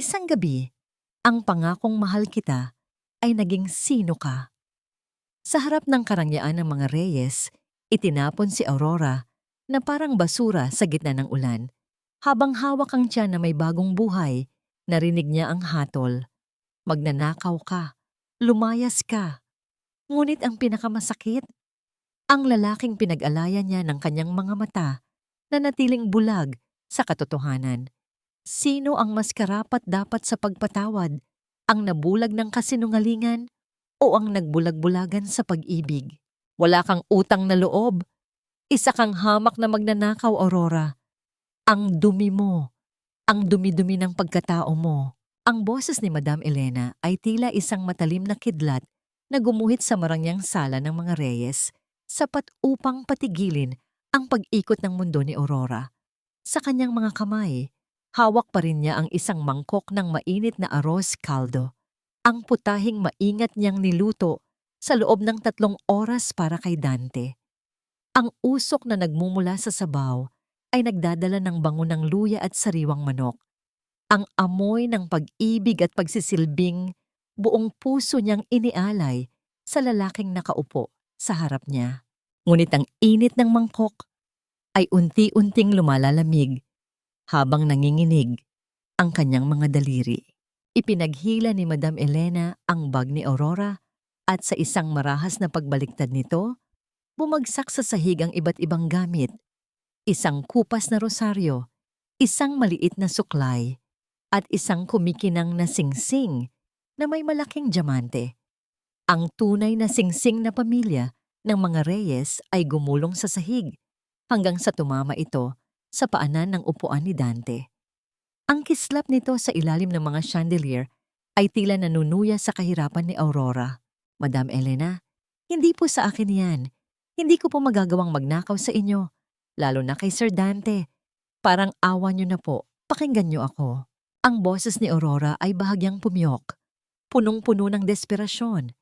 Isang gabi, ang pangakong mahal kita ay naging sino ka. Sa harap ng karangyaan ng mga Reyes, itinapon si Aurora na parang basura sa gitna ng ulan. Habang hawak ang tiyan na may bagong buhay, narinig niya ang hatol. Magnanakaw ka, lumayas ka. Ngunit ang pinakamasakit, ang lalaking pinag-alayan niya ng kanyang mga mata na natiling bulag sa katotohanan. Sino ang mas karapat-dapat sa pagpatawad? Ang nabulag ng kasinungalingan o ang nagbulag-bulagan sa pag-ibig? Wala kang utang na loob. Isa kang hamak na magnanakaw, Aurora. Ang dumi mo. Ang dumi-dumi ng pagkatao mo. Ang boses ni Madam Elena ay tila isang matalim na kidlat na gumuhit sa marangyang sala ng mga Reyes, sapat upang patigilin ang pag-ikot ng mundo ni Aurora. Sa kanyang mga kamay, hawak pa rin niya ang isang mangkok ng mainit na arroz caldo. Ang putahing maingat niyang niluto sa loob ng 3 oras para kay Dante. Ang usok na nagmumula sa sabaw ay nagdadala ng bango ng luya at sariwang manok. Ang amoy ng pag-ibig at pagsisilbing buong puso niyang inialay sa lalaking nakaupo sa harap niya. Ngunit ang init ng mangkok ay unti-unting lumalalamig habang nanginginig ang kanyang mga daliri. Ipinaghila ni Madam Elena ang bag ni Aurora at sa isang marahas na pagbaliktad nito, bumagsak sa sahig ang iba't ibang gamit. Isang kupas na rosaryo, isang maliit na suklay, at isang kumikinang na singsing na may malaking diamante. Ang tunay na singsing na pamilya ng mga Reyes ay gumulong sa sahig hanggang sa tumama ito sa paanan ng upuan ni Dante. Ang kislap nito sa ilalim ng mga chandelier ay tila nanunuya sa kahirapan ni Aurora. Madam Elena, hindi po sa akin yan. Hindi ko po magagawang magnakaw sa inyo, lalo na kay Sir Dante. Parang awa niyo na po, pakinggan niyo ako. Ang boses ni Aurora ay bahagyang pumiyok, punong-puno ng desperasyon.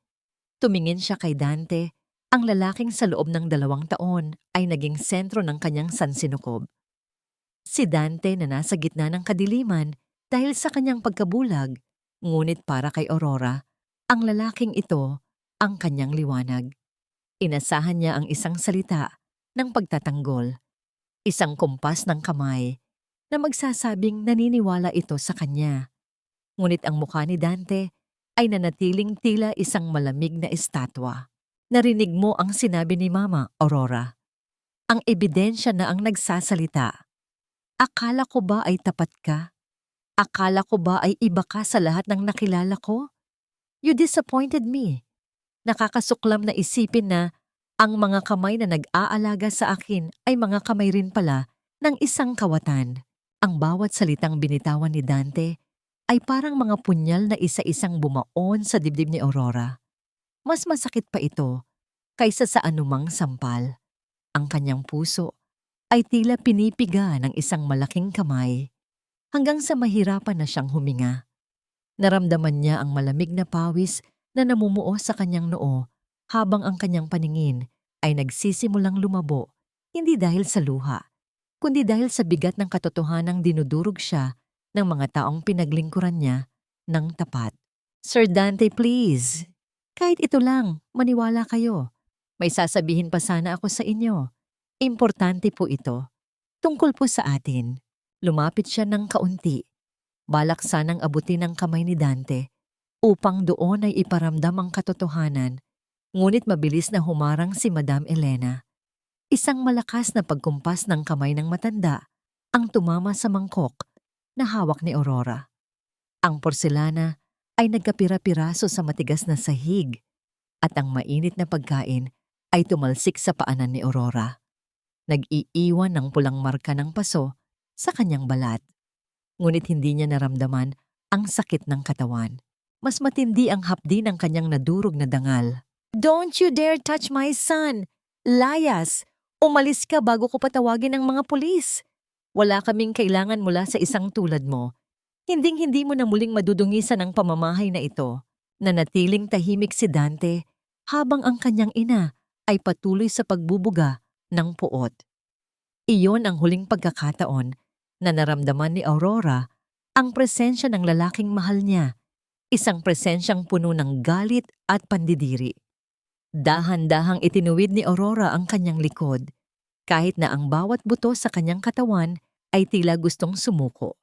Tumingin siya kay Dante, ang lalaking sa loob ng 2 taon ay naging sentro ng kanyang sansinukob. Si Dante na nasa gitna ng kadiliman dahil sa kanyang pagkabulag, ngunit para kay Aurora, ang lalaking ito ang kanyang liwanag. Inasahan niya ang isang salita ng pagtatanggol, isang kumpas ng kamay na magsasabing naniniwala ito sa kanya. Ngunit ang mukha ni Dante ay nanatiling tila isang malamig na estatwa. Narinig mo ang sinabi ni Mama, Aurora. Ang ebidensya na ang nagsasalita. Akala ko ba ay tapat ka? Akala ko ba ay iba ka sa lahat ng nakilala ko? You disappointed me. Nakakasuklam na isipin na ang mga kamay na nag-aalaga sa akin ay mga kamay rin pala ng isang kawatan. Ang bawat salitang binitawan ni Dante ay parang mga punyal na isa-isang bumaon sa dibdib ni Aurora. Mas masakit pa ito kaysa sa anumang sampal. Ang kanyang puso ay tila pinipiga ng isang malaking kamay hanggang sa mahirapan na siyang huminga. Naramdaman niya ang malamig na pawis na namumuo sa kanyang noo habang ang kanyang paningin ay nagsisimulang lumabo, hindi dahil sa luha, kundi dahil sa bigat ng katotohanang dinudurog siya ng mga taong pinaglingkuran niya ng tapat. Sir Dante, please. Kahit ito lang, maniwala kayo. May sasabihin pa sana ako sa inyo. Importante po ito. Tungkol po sa atin. Lumapit siya ng kaunti. Balak sanang abutin ang kamay ni Dante upang doon ay iparamdam ang katotohanan, ngunit mabilis na humarang si Madam Elena. Isang malakas na pagkumpas ng kamay ng matanda ang tumama sa mangkok na hawak ni Aurora. Ang porselana ay nagkapira-piraso sa matigas na sahig at ang mainit na pagkain ay tumalsik sa paanan ni Aurora. Nag-iiwan ng pulang marka ng paso sa kanyang balat. Ngunit hindi niya naramdaman ang sakit ng katawan. Mas matindi ang hapdi ng kanyang nadurog na dangal. Don't you dare touch my son! Layas! Umalis ka bago ko patawagin ng mga pulis. Wala kaming kailangan mula sa isang tulad mo. Hinding-hindi mo na muling madudungisan ang pamamahay na ito. Nanatiling tahimik si Dante habang ang kanyang ina ay patuloy sa pagbubuga ng puot. Iyon ang huling pagkakataon na naramdaman ni Aurora ang presensya ng lalaking mahal niya, isang presensyang puno ng galit at pandidiri. Dahan-dahang itinuwid ni Aurora ang kanyang likod, kahit na ang bawat buto sa kanyang katawan ay tila gustong sumuko.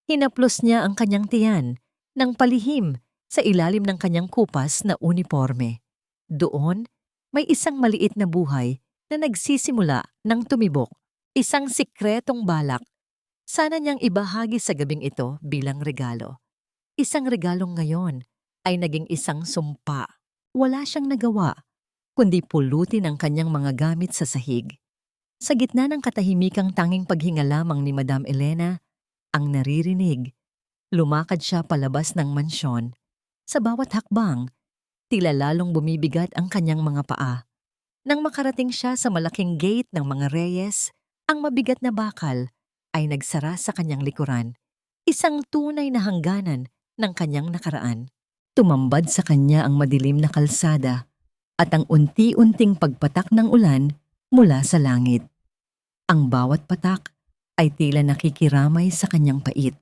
Hinaplos niya ang kanyang tiyan ng palihim sa ilalim ng kanyang kupas na uniforme. Doon, may isang maliit na buhay na nagsisimula ng tumibok, isang sikretong balak. Sana niyang ibahagi sa gabing ito bilang regalo. Isang regalong ngayon ay naging isang sumpa. Wala siyang nagawa, kundi pulutin ang kanyang mga gamit sa sahig. Sa gitna ng katahimikang tanging paghinga lamang ni Madam Elena, ang naririnig, lumakad siya palabas ng mansyon. Sa bawat hakbang, tila lalong bumibigat ang kanyang mga paa. Nang makarating siya sa malaking gate ng mga Reyes, ang mabigat na bakal ay nagsara sa kanyang likuran, isang tunay na hangganan ng kanyang nakaraan. Tumambad sa kanya ang madilim na kalsada at ang unti-unting pagpatak ng ulan mula sa langit. Ang bawat patak ay tila nakikiramay sa kanyang pait.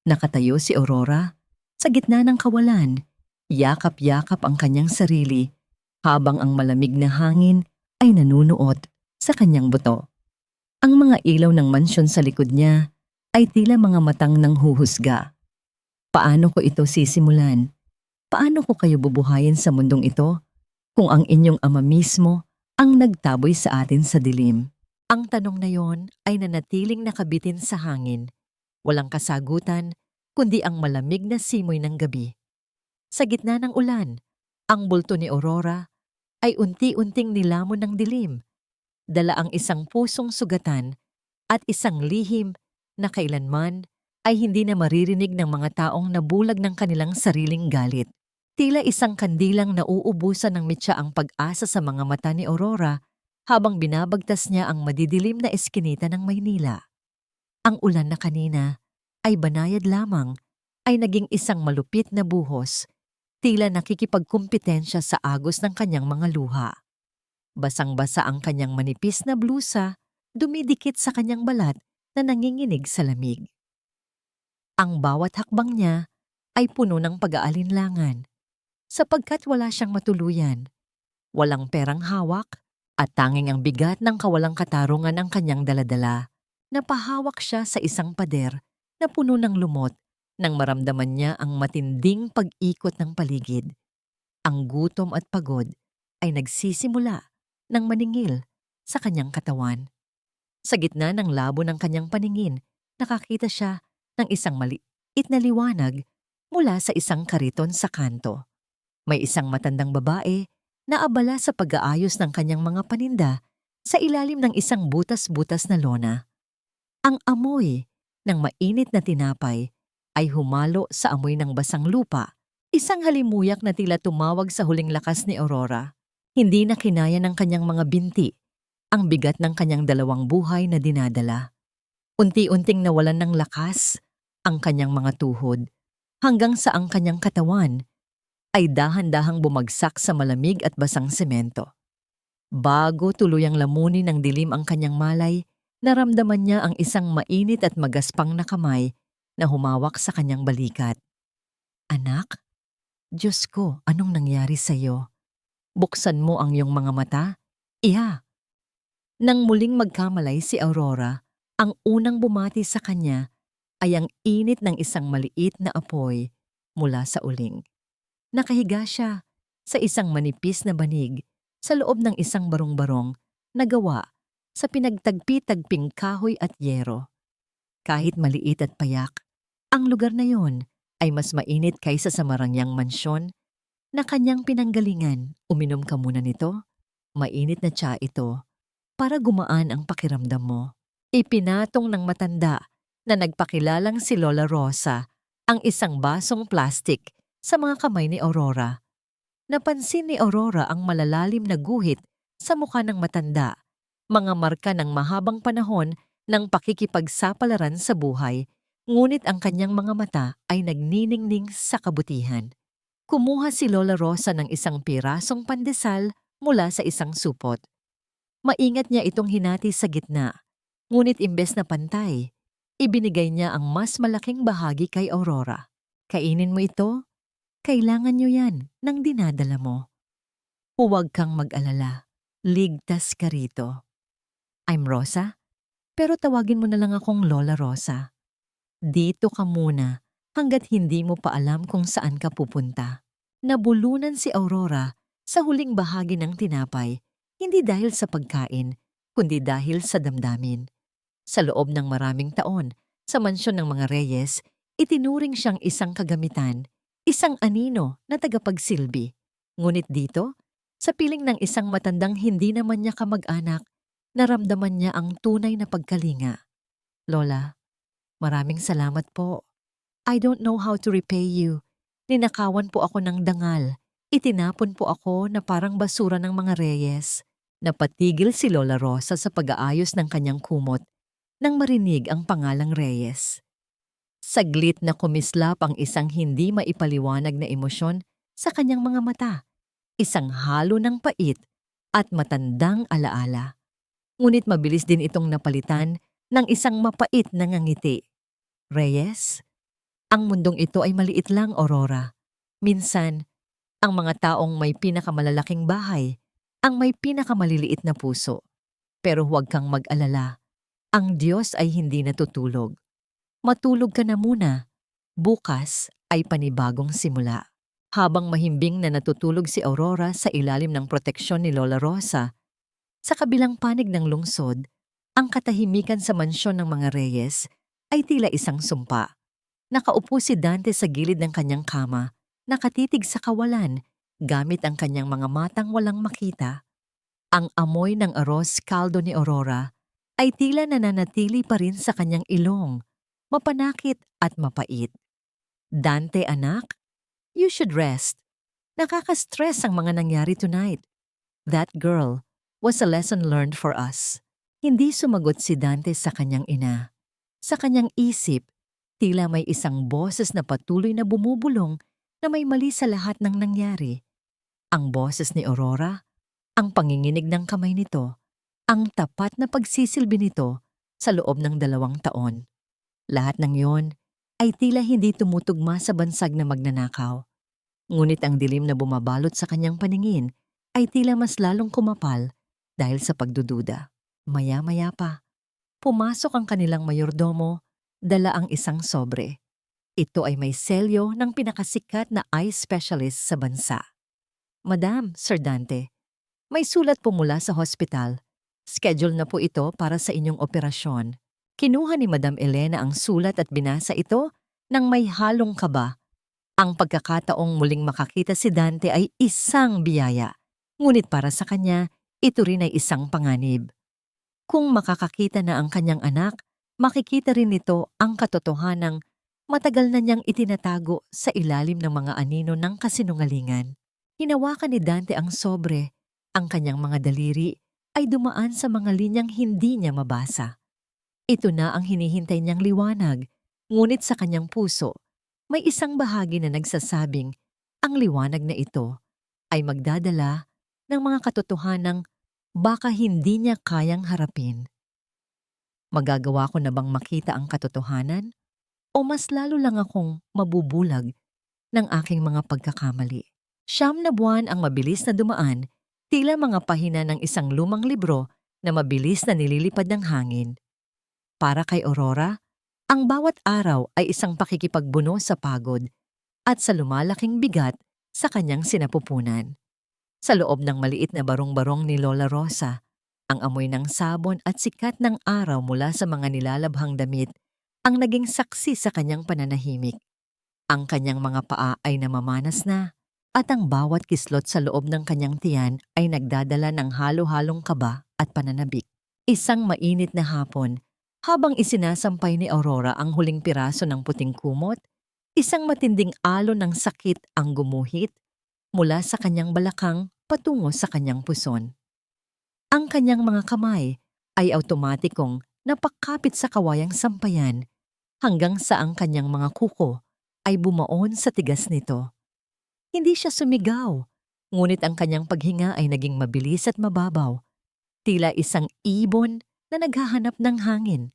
Nakatayo si Aurora sa gitna ng kawalan, yakap-yakap ang kanyang sarili habang ang malamig na hangin ay nanunuot sa kanyang buto. Ang mga ilaw ng mansyon sa likod niya ay tila mga matang nanghuhusga. Paano ko ito sisimulan? Paano ko kayo bubuhayin sa mundong ito kung ang inyong ama mismo ang nagtaboy sa atin sa dilim? Ang tanong na yon ay nanatiling nakabitin sa hangin. Walang kasagutan, kundi ang malamig na simoy ng gabi. Sa gitna ng ulan, ang bulto ni Aurora ay unti-unting nilamon ng dilim. Dala ang isang pusong sugatan at isang lihim na kailanman ay hindi na maririnig ng mga taong nabulag ng kanilang sariling galit. Tila isang kandilang nauubusan ng mitya ang pag-asa sa mga mata ni Aurora habang binabagtas niya ang madidilim na eskinita ng Maynila. Ang ulan na kanina ay banayad lamang ay naging isang malupit na buhos, tila nakikipagkumpetensya sa agos ng kanyang mga luha. Basang-basa ang kanyang manipis na blusa, dumidikit sa kanyang balat na nanginginig sa lamig. Ang bawat hakbang niya ay puno ng pag-aalinlangan, sapagkat wala siyang matuluyan. Walang perang hawak at tanging ang bigat ng kawalang katarungan ang kanyang daladala. Napahawak siya sa isang pader na puno ng lumot nang maramdaman niya ang matinding pag-ikot ng paligid. Ang gutom at pagod ay nagsisimula ng maningil sa kanyang katawan. Sa gitna ng labo ng kanyang paningin, nakakita siya ng isang maliit na liwanag mula sa isang kariton sa kanto. May isang matandang babae na abala sa pag-aayos ng kanyang mga paninda sa ilalim ng isang butas-butas na lona. Ang amoy ng mainit na tinapay ay humalo sa amoy ng basang lupa, isang halimuyak na tila tumawag sa huling lakas ni Aurora. Hindi na kinaya ng kanyang mga binti ang bigat ng kanyang dalawang buhay na dinadala. Unti-unting nawalan ng lakas ang kanyang mga tuhod hanggang sa ang kanyang katawan ay dahan-dahang bumagsak sa malamig at basang semento. Bago tuluyang lamunin ng dilim ang kanyang malay, naramdaman niya ang isang mainit at magaspang na kamay na humawak sa kanyang balikat. Anak, Diyos ko, anong nangyari sa iyo? Buksan mo ang iyong mga mata? Iha! Nang muling magkamalay si Aurora, ang unang bumati sa kanya ay ang init ng isang maliit na apoy mula sa uling. Nakahiga siya sa isang manipis na banig sa loob ng isang barong-barong na gawa sa pinagtagpi-tagping kahoy at yero. Kahit maliit at payak, ang lugar na yon ay mas mainit kaysa sa marangyang mansyon na kanyang pinanggalingan. Uminom ka muna nito, mainit na tsa ito, para gumaan ang pakiramdam mo. Ipinatong ng matanda na nagpakilalang si Lola Rosa ang isang basong plastik sa mga kamay ni Aurora. Napansin ni Aurora ang malalalim na guhit sa mukha ng matanda, mga marka ng mahabang panahon ng pakikipagsapalaran sa buhay, ngunit ang kanyang mga mata ay nagniningning sa kabutihan. Kumuha si Lola Rosa ng isang pirasong pandesal mula sa isang supot. Maingat niya itong hinati sa gitna, ngunit imbes na pantay, Ibinigay niya ang mas malaking bahagi kay Aurora. Kainin mo ito. Kailangan niyo yan ng dinadala mo. Huwag kang mag-alala. Ligtas ka rito. I'm Rosa, pero tawagin mo na lang akong Lola Rosa. Dito ka muna hanggat hindi mo pa alam kung saan ka pupunta. Nabulunan si Aurora sa huling bahagi ng tinapay, hindi dahil sa pagkain, kundi dahil sa damdamin. Sa loob ng maraming taon, sa mansyon ng mga Reyes, itinuring siyang isang kagamitan, isang anino na tagapagsilbi. Ngunit dito, sa piling ng isang matandang hindi naman niya kamag-anak, naramdaman niya ang tunay na pagkalinga. Lola, maraming salamat po. I don't know how to repay you. Ninakawan po ako ng dangal. Itinapon po ako na parang basura ng mga Reyes. Napatigil si Lola Rosa sa pag-aayos ng kanyang kumot nang marinig ang pangalang Reyes. Saglit na kumislap ang isang hindi maipaliwanag na emosyon sa kanyang mga mata. Isang halo ng pait at matandang alaala. Ngunit mabilis din itong napalitan ng isang mapait na ngangiti. Reyes? Ang mundong ito ay maliit lang, Aurora. Minsan, ang mga taong may pinakamalalaking bahay, ang may pinakamaliliit na puso. Pero huwag kang mag-alala. Ang Diyos ay hindi natutulog. Matulog ka na muna. Bukas ay panibagong simula. Habang mahimbing na natutulog si Aurora sa ilalim ng proteksyon ni Lola Rosa, sa kabilang panig ng lungsod, ang katahimikan sa mansyon ng mga Reyes ay tila isang sumpa. Nakaupo si Dante sa gilid ng kanyang kama, nakatitig sa kawalan, gamit ang kanyang mga matang walang makita. Ang amoy ng arroz caldo ni Aurora ay tila nananatili pa rin sa kanyang ilong, mapanakit at mapait. Dante, anak, you should rest. Nakaka-stress ang mga nangyari tonight. That girl was a lesson learned for us. Hindi sumagot si Dante sa kanyang ina. Sa kanyang isip, tila may isang boses na patuloy na bumubulong na may mali sa lahat ng nangyari. Ang boses ni Aurora, ang panginginig ng kamay nito, ang tapat na pagsisilbi nito sa loob ng 2 taon. Lahat ng yon ay tila hindi tumutugma sa bansag na magnanakaw. Ngunit ang dilim na bumabalot sa kanyang paningin ay tila mas lalong kumapal dahil sa pagdududa. Maya-maya pa, pumasok ang kanilang mayordomo, dala ang isang sobre. Ito ay may selyo ng pinakasikat na eye specialist sa bansa. Madam, Sir Dante, may sulat po mula sa hospital. Schedule na po ito para sa inyong operasyon. Kinuha ni Madam Elena ang sulat at binasa ito nang may halong kaba. Ang pagkakataong muling makakita si Dante ay isang biyaya. Ngunit para sa kanya, ito rin ay isang panganib. Kung makakakita na ang kanyang anak, makikita rin nito ang katotohanang matagal na niyang itinatago sa ilalim ng mga anino ng kasinungalingan. Hinawakan ni Dante ang sobre. Ang kanyang mga daliri ay dumaan sa mga linyang hindi niya mabasa. Ito na ang hinihintay niyang liwanag, ngunit sa kanyang puso, may isang bahagi na nagsasabing ang liwanag na ito ay magdadala ng mga katotohanang baka hindi niya kayang harapin. Magagawa ko na bang makita ang katotohanan? O mas lalo lang akong mabubulag ng aking mga pagkakamali? 9 na buwan ang mabilis na dumaan, tila mga pahina ng isang lumang libro na mabilis na nililipad ng hangin. Para kay Aurora, ang bawat araw ay isang pakikipagbuno sa pagod at sa lumalaking bigat sa kanyang sinapupunan. Sa loob ng maliit na barong-barong ni Lola Rosa, ang amoy ng sabon at sikat ng araw mula sa mga nilalabhang damit ang naging saksi sa kanyang pananahimik. Ang kanyang mga paa ay namamanas na at ang bawat kislot sa loob ng kanyang tiyan ay nagdadala ng halo-halong kaba at pananabik. Isang mainit na hapon, habang isinasampay ni Aurora ang huling piraso ng puting kumot, isang matinding alon ng sakit ang gumuhit mula sa kanyang balakang patungo sa kanyang puson. Ang kanyang mga kamay ay automatikong napakapit sa kawayang sampayan hanggang sa ang kanyang mga kuko ay bumaon sa tigas nito. Hindi siya sumigaw, ngunit ang kanyang paghinga ay naging mabilis at mababaw, tila isang ibon na naghahanap ng hangin.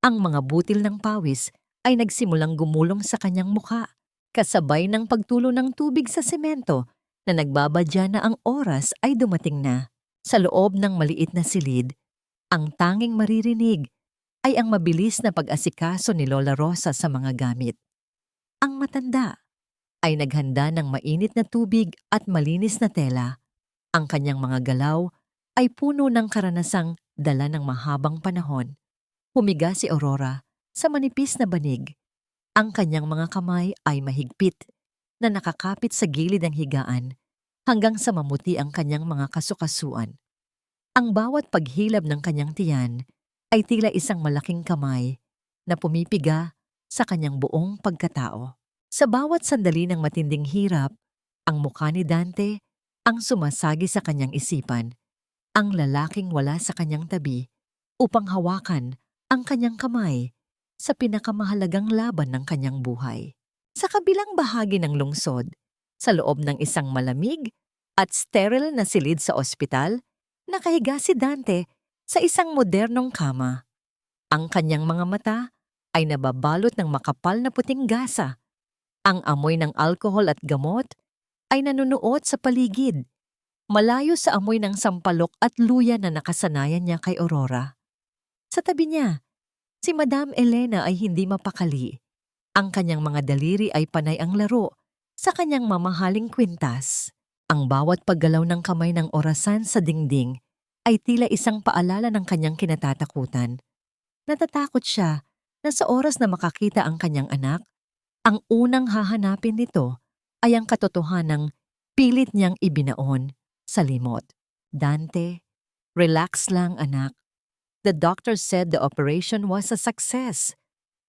Ang mga butil ng pawis ay nagsimulang gumulong sa kanyang mukha, kasabay ng pagtulo ng tubig sa semento na nagbabadya na ang oras ay dumating na. Sa loob ng maliit na silid, ang tanging maririnig ay ang mabilis na pag-asikaso ni Lola Rosa sa mga gamit. Ang matanda ay naghanda ng mainit na tubig at malinis na tela. Ang kanyang mga galaw ay puno ng karanasang dala ng mahabang panahon. Humiga si Aurora sa manipis na banig. Ang kanyang mga kamay ay mahigpit na nakakapit sa gilid ng higaan hanggang sa mamuti ang kanyang mga kasukasuan. Ang bawat paghilab ng kanyang tiyan ay tila isang malaking kamay na pumipiga sa kanyang buong pagkatao. Sa bawat sandali ng matinding hirap, ang mukha ni Dante ang sumasagi sa kanyang isipan, ang lalaking wala sa kanyang tabi upang hawakan ang kanyang kamay sa pinakamahalagang laban ng kanyang buhay. Sa kabilang bahagi ng lungsod, sa loob ng isang malamig at sterile na silid sa ospital, nakahiga si Dante sa isang modernong kama. Ang kanyang mga mata ay nababalot ng makapal na puting gasa. Ang amoy ng alkohol at gamot ay nanunuot sa paligid, malayo sa amoy ng sampalok at luya na nakasanayan niya kay Aurora. Sa tabi niya, si Madam Elena ay hindi mapakali. Ang kanyang mga daliri ay panay ang laro sa kanyang mamahaling kwintas. Ang bawat paggalaw ng kamay ng orasan sa dingding ay tila isang paalala ng kanyang kinatatakutan. Natatakot siya na sa oras na makakita ang kanyang anak, ang unang hahanapin nito ay ang katotohanang pilit niyang ibinaon sa limot. Dante, relax lang anak. The doctor said the operation was a success.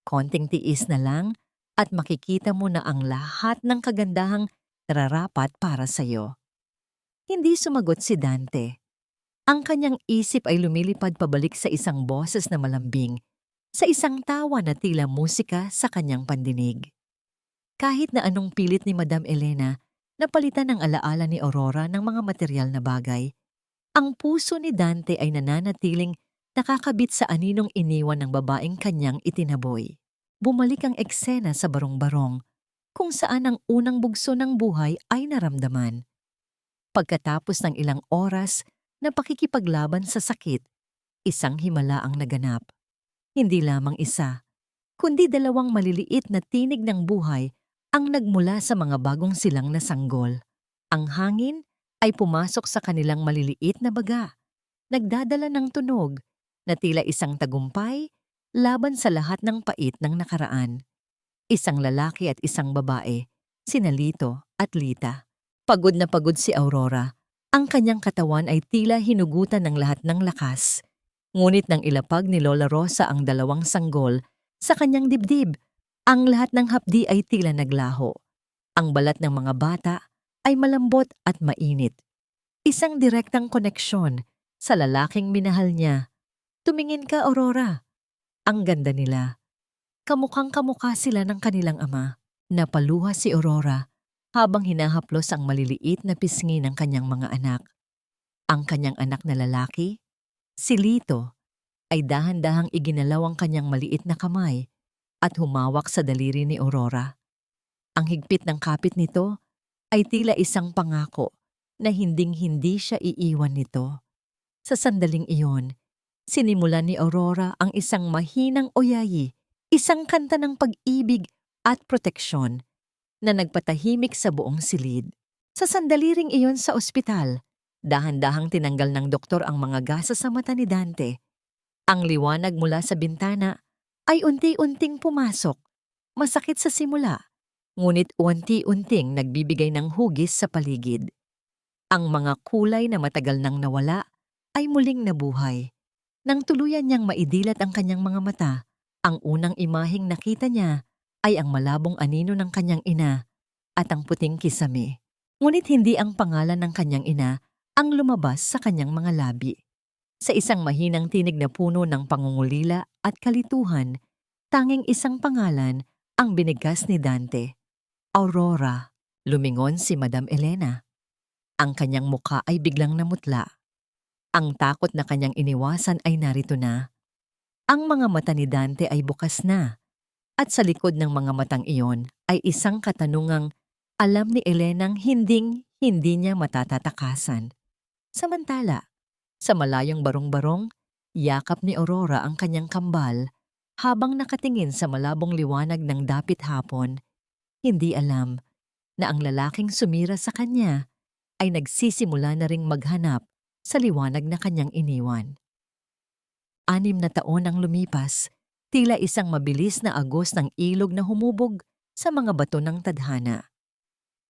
Konting tiis na lang at makikita mo na ang lahat ng kagandahang nararapat para sa'yo. Hindi sumagot si Dante. Ang kanyang isip ay lumilipad pabalik sa isang boses na malambing, sa isang tawa na tila musika sa kanyang pandinig. Kahit na anong pilit ni Madam Elena, napalitan ng alaala ni Aurora ng mga material na bagay, ang puso ni Dante ay nananatiling nakakabit sa aninong iniwan ng babaeng kanyang itinaboy. Bumalik ang eksena sa barong-barong, kung saan ang unang bugso ng buhay ay naramdaman. Pagkatapos ng ilang oras na pakikipaglaban sa sakit, isang himala ang naganap. Hindi lamang isa, kundi dalawang maliliit na tinig ng buhay ang nagmula sa mga bagong silang na sanggol. Ang hangin ay pumasok sa kanilang maliliit na baga, nagdadala ng tunog na tila isang tagumpay laban sa lahat ng pait ng nakaraan. Isang lalaki at isang babae, sina Lito at Lita. Pagod na pagod si Aurora. Ang kanyang katawan ay tila hinugutan ng lahat ng lakas. Ngunit nang ilapag ni Lola Rosa ang dalawang sanggol sa kanyang dibdib, ang lahat ng hapdi ay tila naglaho. Ang balat ng mga bata ay malambot at mainit. Isang direktang koneksyon sa lalaking minahal niya. Tumingin ka, Aurora. Ang ganda nila. Kamukhang kamukha sila ng kanilang ama. Napaluha si Aurora habang hinahaplos ang maliliit na pisngi ng kanyang mga anak. Ang kanyang anak na lalaki, si Lito, ay dahan-dahang iginalaw ang kanyang maliit na kamay at humawak sa daliri ni Aurora. Ang higpit ng kapit nito ay tila isang pangako na hinding-hindi siya iiwan nito. Sa sandaling iyon, sinimulan ni Aurora ang isang mahinang oyayi, isang kanta ng pag-ibig at proteksyon na nagpatahimik sa buong silid. Sa sandali ring iyon sa ospital, dahan-dahang tinanggal ng doktor ang mga gasa sa mata ni Dante. Ang liwanag mula sa bintana ay unti-unting pumasok. Masakit sa simula, ngunit unti-unting nagbibigay ng hugis sa paligid. Ang mga kulay na matagal nang nawala ay muling nabuhay. Nang tuluyan niyang maidilat ang kanyang mga mata, ang unang imaheng nakita niya ay ang malabong anino ng kanyang ina at ang puting kisame. Ngunit hindi ang pangalan ng kanyang ina ang lumabas sa kanyang mga labi. Sa isang mahinang tinig na puno ng pangungulila at kalituhan, tanging isang pangalan ang binigkas ni Dante. Aurora. Lumingon si Madam Elena. Ang kanyang muka ay biglang namutla. Ang takot na kanyang iniwasan ay narito na. Ang mga mata ni Dante ay bukas na, at sa likod ng mga matang iyon ay isang katanungang alam ni Elenang hindi niya matatatakasan. Samantala, sa malayong barong-barong, yakap ni Aurora ang kanyang kambal habang nakatingin sa malabong liwanag ng dapit hapon. Hindi alam na ang lalaking sumira sa kanya ay nagsisimula na ring maghanap sa liwanag na kanyang iniwan. 6 na taon ang lumipas, tila isang mabilis na agos ng ilog na humubog sa mga bato ng tadhana.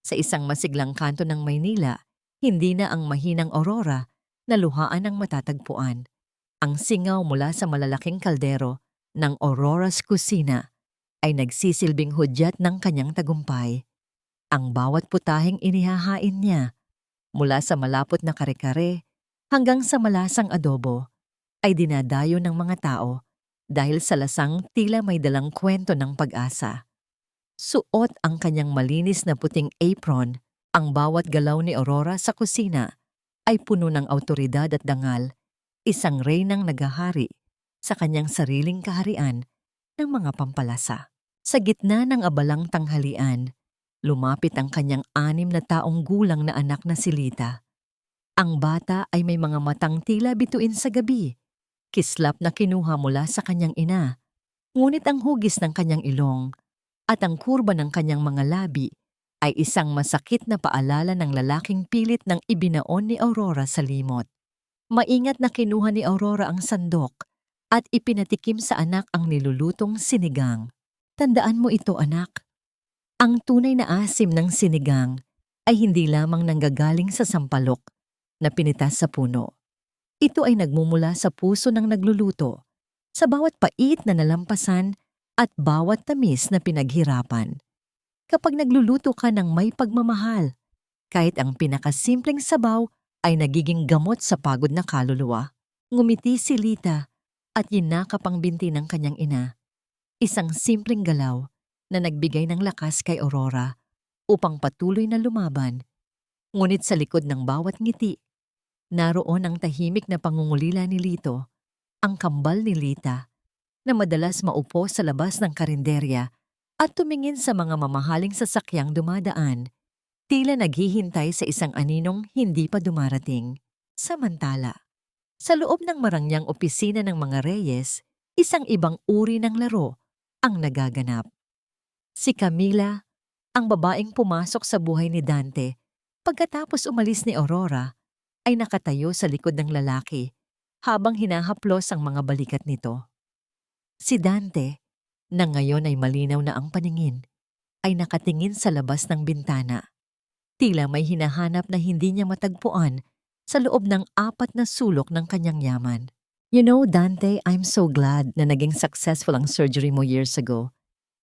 Sa isang masiglang kanto ng Maynila, hindi na ang mahinang aurora na luhaan ang matatagpuan. Ang singaw mula sa malalaking kaldero ng Aurora's Kusina ay nagsisilbing hudyat ng kanyang tagumpay. Ang bawat putaheng inihahain niya, mula sa malapot na kare-kare hanggang sa malasang adobo, ay dinadayo ng mga tao dahil sa lasang tila may dalang kwento ng pag-asa. Suot ang kanyang malinis na puting apron, ang bawat galaw ni Aurora sa kusina ay puno ng awtoridad at dangal, isang reynang naghahari sa kanyang sariling kaharian ng mga pampalasa. Sa gitna ng abalang tanghalian, lumapit ang kanyang 6 na taong gulang na anak na si Lita. Ang bata ay may mga matang tila bituin sa gabi, kislap na kinuha mula sa kanyang ina, ngunit ang hugis ng kanyang ilong at ang kurba ng kanyang mga labi ay isang masakit na paalala ng lalaking pilit ng ibinaon ni Aurora sa limot. Maingat na kinuha ni Aurora ang sandok at ipinatikim sa anak ang nilulutong sinigang. Tandaan mo ito, anak. Ang tunay na asim ng sinigang ay hindi lamang nanggagaling sa sampalok na pinitas sa puno. Ito ay nagmumula sa puso ng nagluluto, sa bawat pait na nalampasan at bawat tamis na pinaghirapan. Kapag nagluluto ka ng may pagmamahal, kahit ang pinakasimpleng sabaw ay nagiging gamot sa pagod na kaluluwa. Ngumiti si Lita at yinakap ang binti ng kanyang ina. Isang simpleng galaw na nagbigay ng lakas kay Aurora upang patuloy na lumaban. Ngunit sa likod ng bawat ngiti, naroon ang tahimik na pangungulila ni Lito, ang kambal ni Lita, na madalas maupo sa labas ng karinderya at tumingin sa mga mamahaling sasakyang dumadaan, tila naghihintay sa isang aninong hindi pa dumarating. Samantala, sa loob ng marangyang opisina ng mga Reyes, isang ibang uri ng laro ang nagaganap. Si Camila, ang babaeng pumasok sa buhay ni Dante, pagkatapos umalis ni Aurora, ay nakatayo sa likod ng lalaki habang hinahaplos ang mga balikat nito. Si Dante, na ngayon ay malinaw na ang paningin, ay nakatingin sa labas ng bintana. Tila may hinahanap na hindi niya matagpuan sa loob ng 4 na sulok ng kanyang yaman. You know, Dante, I'm so glad na naging successful ang surgery mo years ago.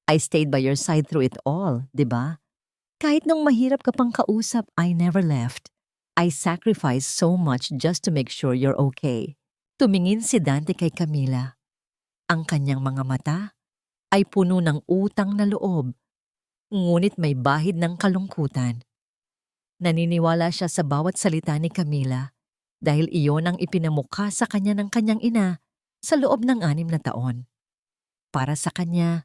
I stayed by your side through it all, di ba? Kahit nung mahirap ka pang kausap, I never left. I sacrificed so much just to make sure you're okay. Tumingin si Dante kay Camila. Ang kanyang mga mata ay puno ng utang na loob, ngunit may bahid ng kalungkutan. Naniniwala siya sa bawat salita ni Camila dahil iyon ang ipinamukha sa kanya ng kanyang ina sa loob ng 6 na taon. Para sa kanya,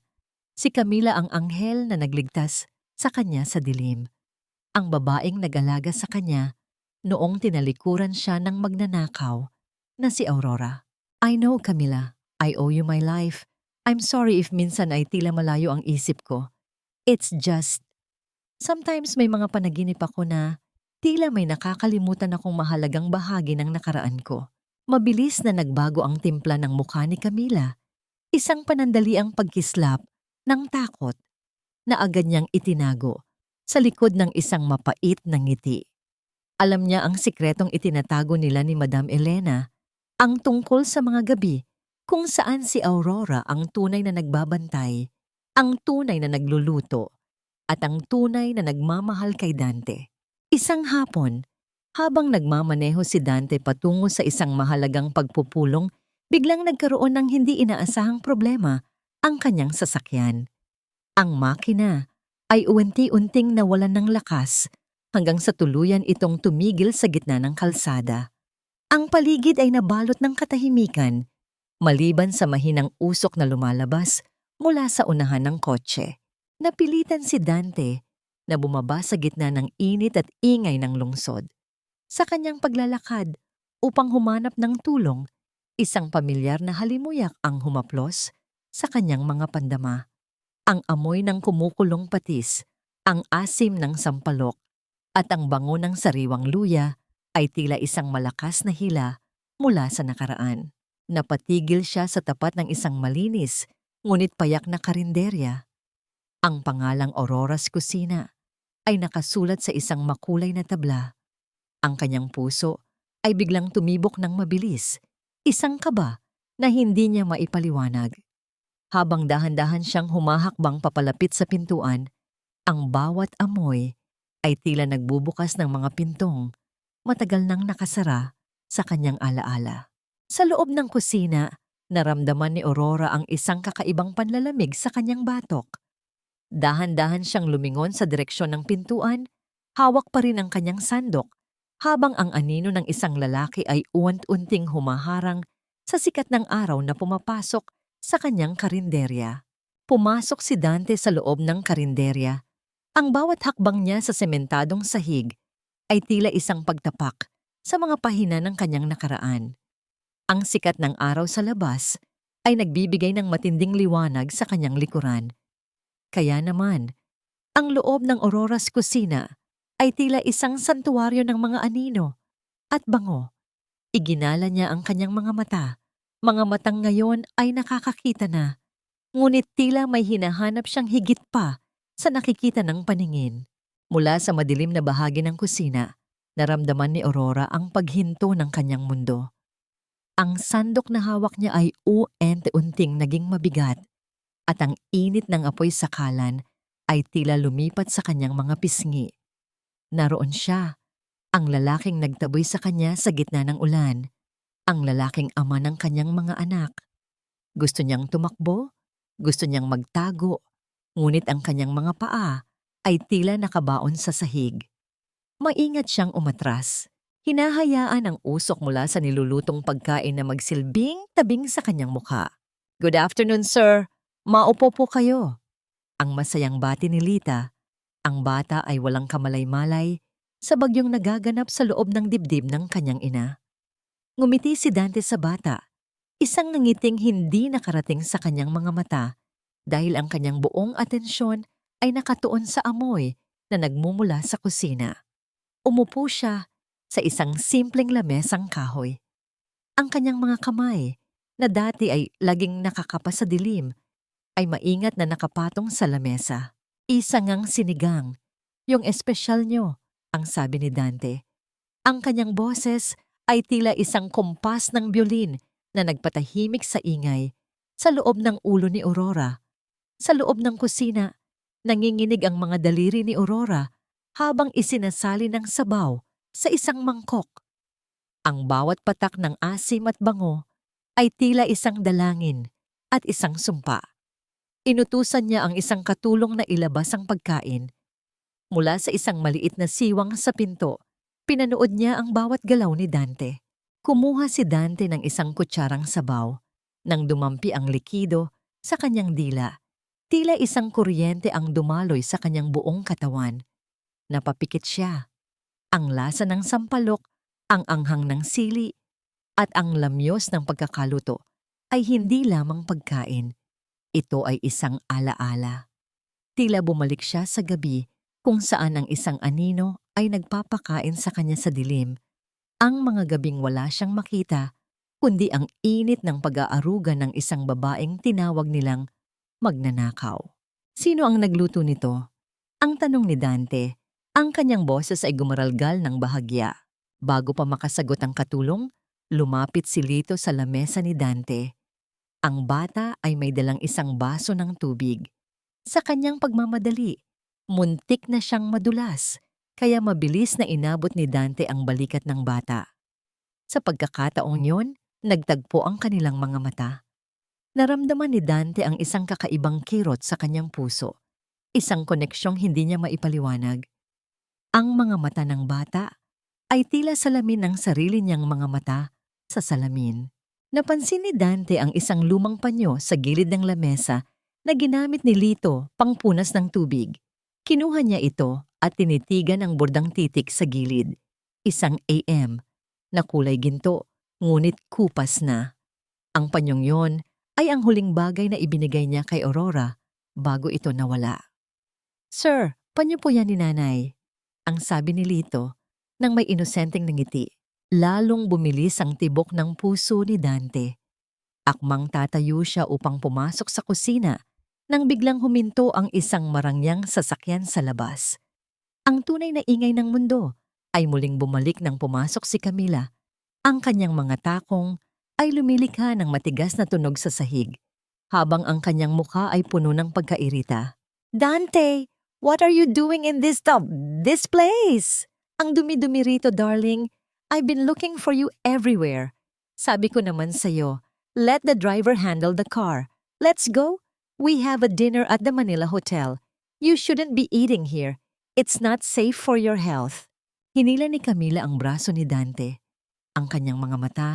si Camila ang anghel na nagligtas sa kanya sa dilim. Ang babaeng nag-alaga sa kanya noong tinalikuran siya ng magnanakaw na si Aurora. I know, Camila. I owe you my life. I'm sorry if minsan ay tila malayo ang isip ko. It's just, sometimes may mga panaginip ako na tila may nakakalimutan akong mahalagang bahagi ng nakaraan ko. Mabilis na nagbago ang timpla ng mukha ni Camila. Isang panandaliang pagkislap ng takot na agad niyang itinago sa likod ng isang mapait na ngiti. Alam niya ang sikretong itinatago nila ni Madam Elena, ang tungkol sa mga gabi kung saan si Aurora ang tunay na nagbabantay, ang tunay na nagluluto, at ang tunay na nagmamahal kay Dante. Isang hapon, habang nagmamaneho si Dante patungo sa isang mahalagang pagpupulong, biglang nagkaroon ng hindi inaasahang problema ang kanyang sasakyan. Ang makina ay unti-unting nawalan ng lakas hanggang sa tuluyan itong tumigil sa gitna ng kalsada. Ang paligid ay nabalot ng katahimikan, maliban sa mahinang usok na lumalabas mula sa unahan ng kotse. Napilitan si Dante na bumaba sa gitna ng init at ingay ng lungsod. Sa kanyang paglalakad upang humanap ng tulong, isang pamilyar na halimuyak ang humaplos sa kanyang mga pandama. Ang amoy ng kumukulong patis, ang asim ng sampalok, at ang bango ng sariwang luya ay tila isang malakas na hila mula sa nakaraan. Napatigil siya sa tapat ng isang malinis, ngunit payak na karinderya. Ang pangalang Aurora's Kusina ay nakasulat sa isang makulay na tabla. Ang kanyang puso ay biglang tumibok ng mabilis, isang kaba na hindi niya maipaliwanag. Habang dahan-dahan siyang humahakbang papalapit sa pintuan, ang bawat amoy ay tila nagbubukas ng mga pintong matagal nang nakasara sa kanyang alaala. Sa loob ng kusina, naramdaman ni Aurora ang isang kakaibang panlalamig sa kanyang batok. Dahan-dahan siyang lumingon sa direksyon ng pintuan, hawak pa rin ang kanyang sandok, habang ang anino ng isang lalaki ay uwant-unting humaharang sa sikat ng araw na pumapasok sa kanyang karinderya. Pumasok si Dante sa loob ng karinderya. Ang bawat hakbang niya sa sementadong sahig ay tila isang pagtapak sa mga pahina ng kanyang nakaraan. Ang sikat ng araw sa labas ay nagbibigay ng matinding liwanag sa kanyang likuran. Kaya naman, ang loob ng Aurora's Kusina ay tila isang santuwaryo ng mga anino at bango. Iginala niya ang kanyang mga matang ngayon ay nakakakita na, ngunit tila may hinahanap siyang higit pa sa nakikita ng paningin. Mula sa madilim na bahagi ng kusina, naramdaman ni Aurora ang paghinto ng kanyang mundo. Ang sandok na hawak niya ay unti-unting naging mabigat at ang init ng apoy sakalan ay tila lumipat sa kanyang mga pisngi. Naroon siya, ang lalaking nagtaboy sa kanya sa gitna ng ulan, ang lalaking ama ng kanyang mga anak. Gusto niyang tumakbo, gusto niyang magtago, ngunit ang kanyang mga paa ay tila nakabaon sa sahig. Maingat siyang umatras. Hinahayaan ang usok mula sa nilulutong pagkain na magsilbing tabing sa kanyang mukha. "Good afternoon, sir. Maupo po kayo." Ang masayang bati ni Lita. Ang bata ay walang kamalay-malay sa bagyong nagaganap sa loob ng dibdib ng kanyang ina. Ngumiti si Dante sa bata, isang ngiting hindi nakarating sa kanyang mga mata dahil ang kanyang buong atensyon ay nakatuon sa amoy na nagmumula sa kusina. Umupo siya sa isang simpleng lamesang kahoy. Ang kanyang mga kamay, na dati ay laging nakakapa sa dilim, ay maingat na nakapatong sa lamesa. "Isa ngang sinigang, yung espesyal nyo," ang sabi ni Dante. Ang kanyang boses ay tila isang kumpas ng biolin na nagpatahimik sa ingay sa loob ng ulo ni Aurora. Sa loob ng kusina, nanginginig ang mga daliri ni Aurora habang isinasali ng sabaw sa isang mangkok. Ang bawat patak ng asim at bango ay tila isang dalangin at isang sumpa. Inutusan niya ang isang katulong na ilabas ang pagkain. Mula sa isang maliit na siwang sa pinto, pinanood niya ang bawat galaw ni Dante. Kumuha si Dante ng isang kutsarang sabaw. Nang dumampi ang likido sa kanyang dila, tila isang kuryente ang dumaloy sa kanyang buong katawan. Napapikit siya. Ang lasa ng sampalok, ang anghang ng sili, at ang lamyos ng pagkakaluto ay hindi lamang pagkain. Ito ay isang alaala. Tila bumalik siya sa gabi kung saan ang isang anino ay nagpapakain sa kanya sa dilim. Ang mga gabing wala siyang makita, kundi ang init ng pag-aaruga ng isang babaeng tinawag nilang magnanakaw. Sino ang nagluto nito? Ang tanong ni Dante. Ang kanyang boses ay gumaralgal ng bahagya. Bago pa makasagot ang katulong, lumapit si Lito sa lamesa ni Dante. Ang bata ay may dalang isang baso ng tubig. Sa kanyang pagmamadali, muntik na siyang madulas, kaya mabilis na inabot ni Dante ang balikat ng bata. Sa pagkakataong yon, nagtagpo ang kanilang mga mata. Naramdaman ni Dante ang isang kakaibang kirot sa kanyang puso, isang koneksyong hindi niya maipaliwanag. Ang mga mata ng bata ay tila salamin ng sarili niyang mga mata sa salamin. Napansin ni Dante ang isang lumang panyo sa gilid ng lamesa na ginamit ni Lito pangpunas ng tubig. Kinuha niya ito at tinitigan ang bordang titik sa gilid. Isang AM na kulay ginto, ngunit kupas na. Ang panyong yon ay ang huling bagay na ibinigay niya kay Aurora bago ito nawala. "Sir, panyo po yan ni nanay," ang sabi ni Lito nang may inosenteng ngiti. Lalong bumilis ang tibok ng puso ni Dante. Akmang tatayo siya upang pumasok sa kusina nang biglang huminto ang isang marangyang sasakyan sa labas. Ang tunay na ingay ng mundo ay muling bumalik nang pumasok si Camila. Ang kanyang mga takong ay lumilikha ng matigas na tunog sa sahig, habang ang kanyang mukha ay puno ng pagkairita. "Dante, what are you doing in this place? Ang dumi-dumi rito, darling. I've been looking for you everywhere. Sabi ko naman sa'yo, let the driver handle the car. Let's go. We have a dinner at the Manila Hotel. You shouldn't be eating here. It's not safe for your health." Hinila ni Camila ang braso ni Dante. Ang kanyang mga mata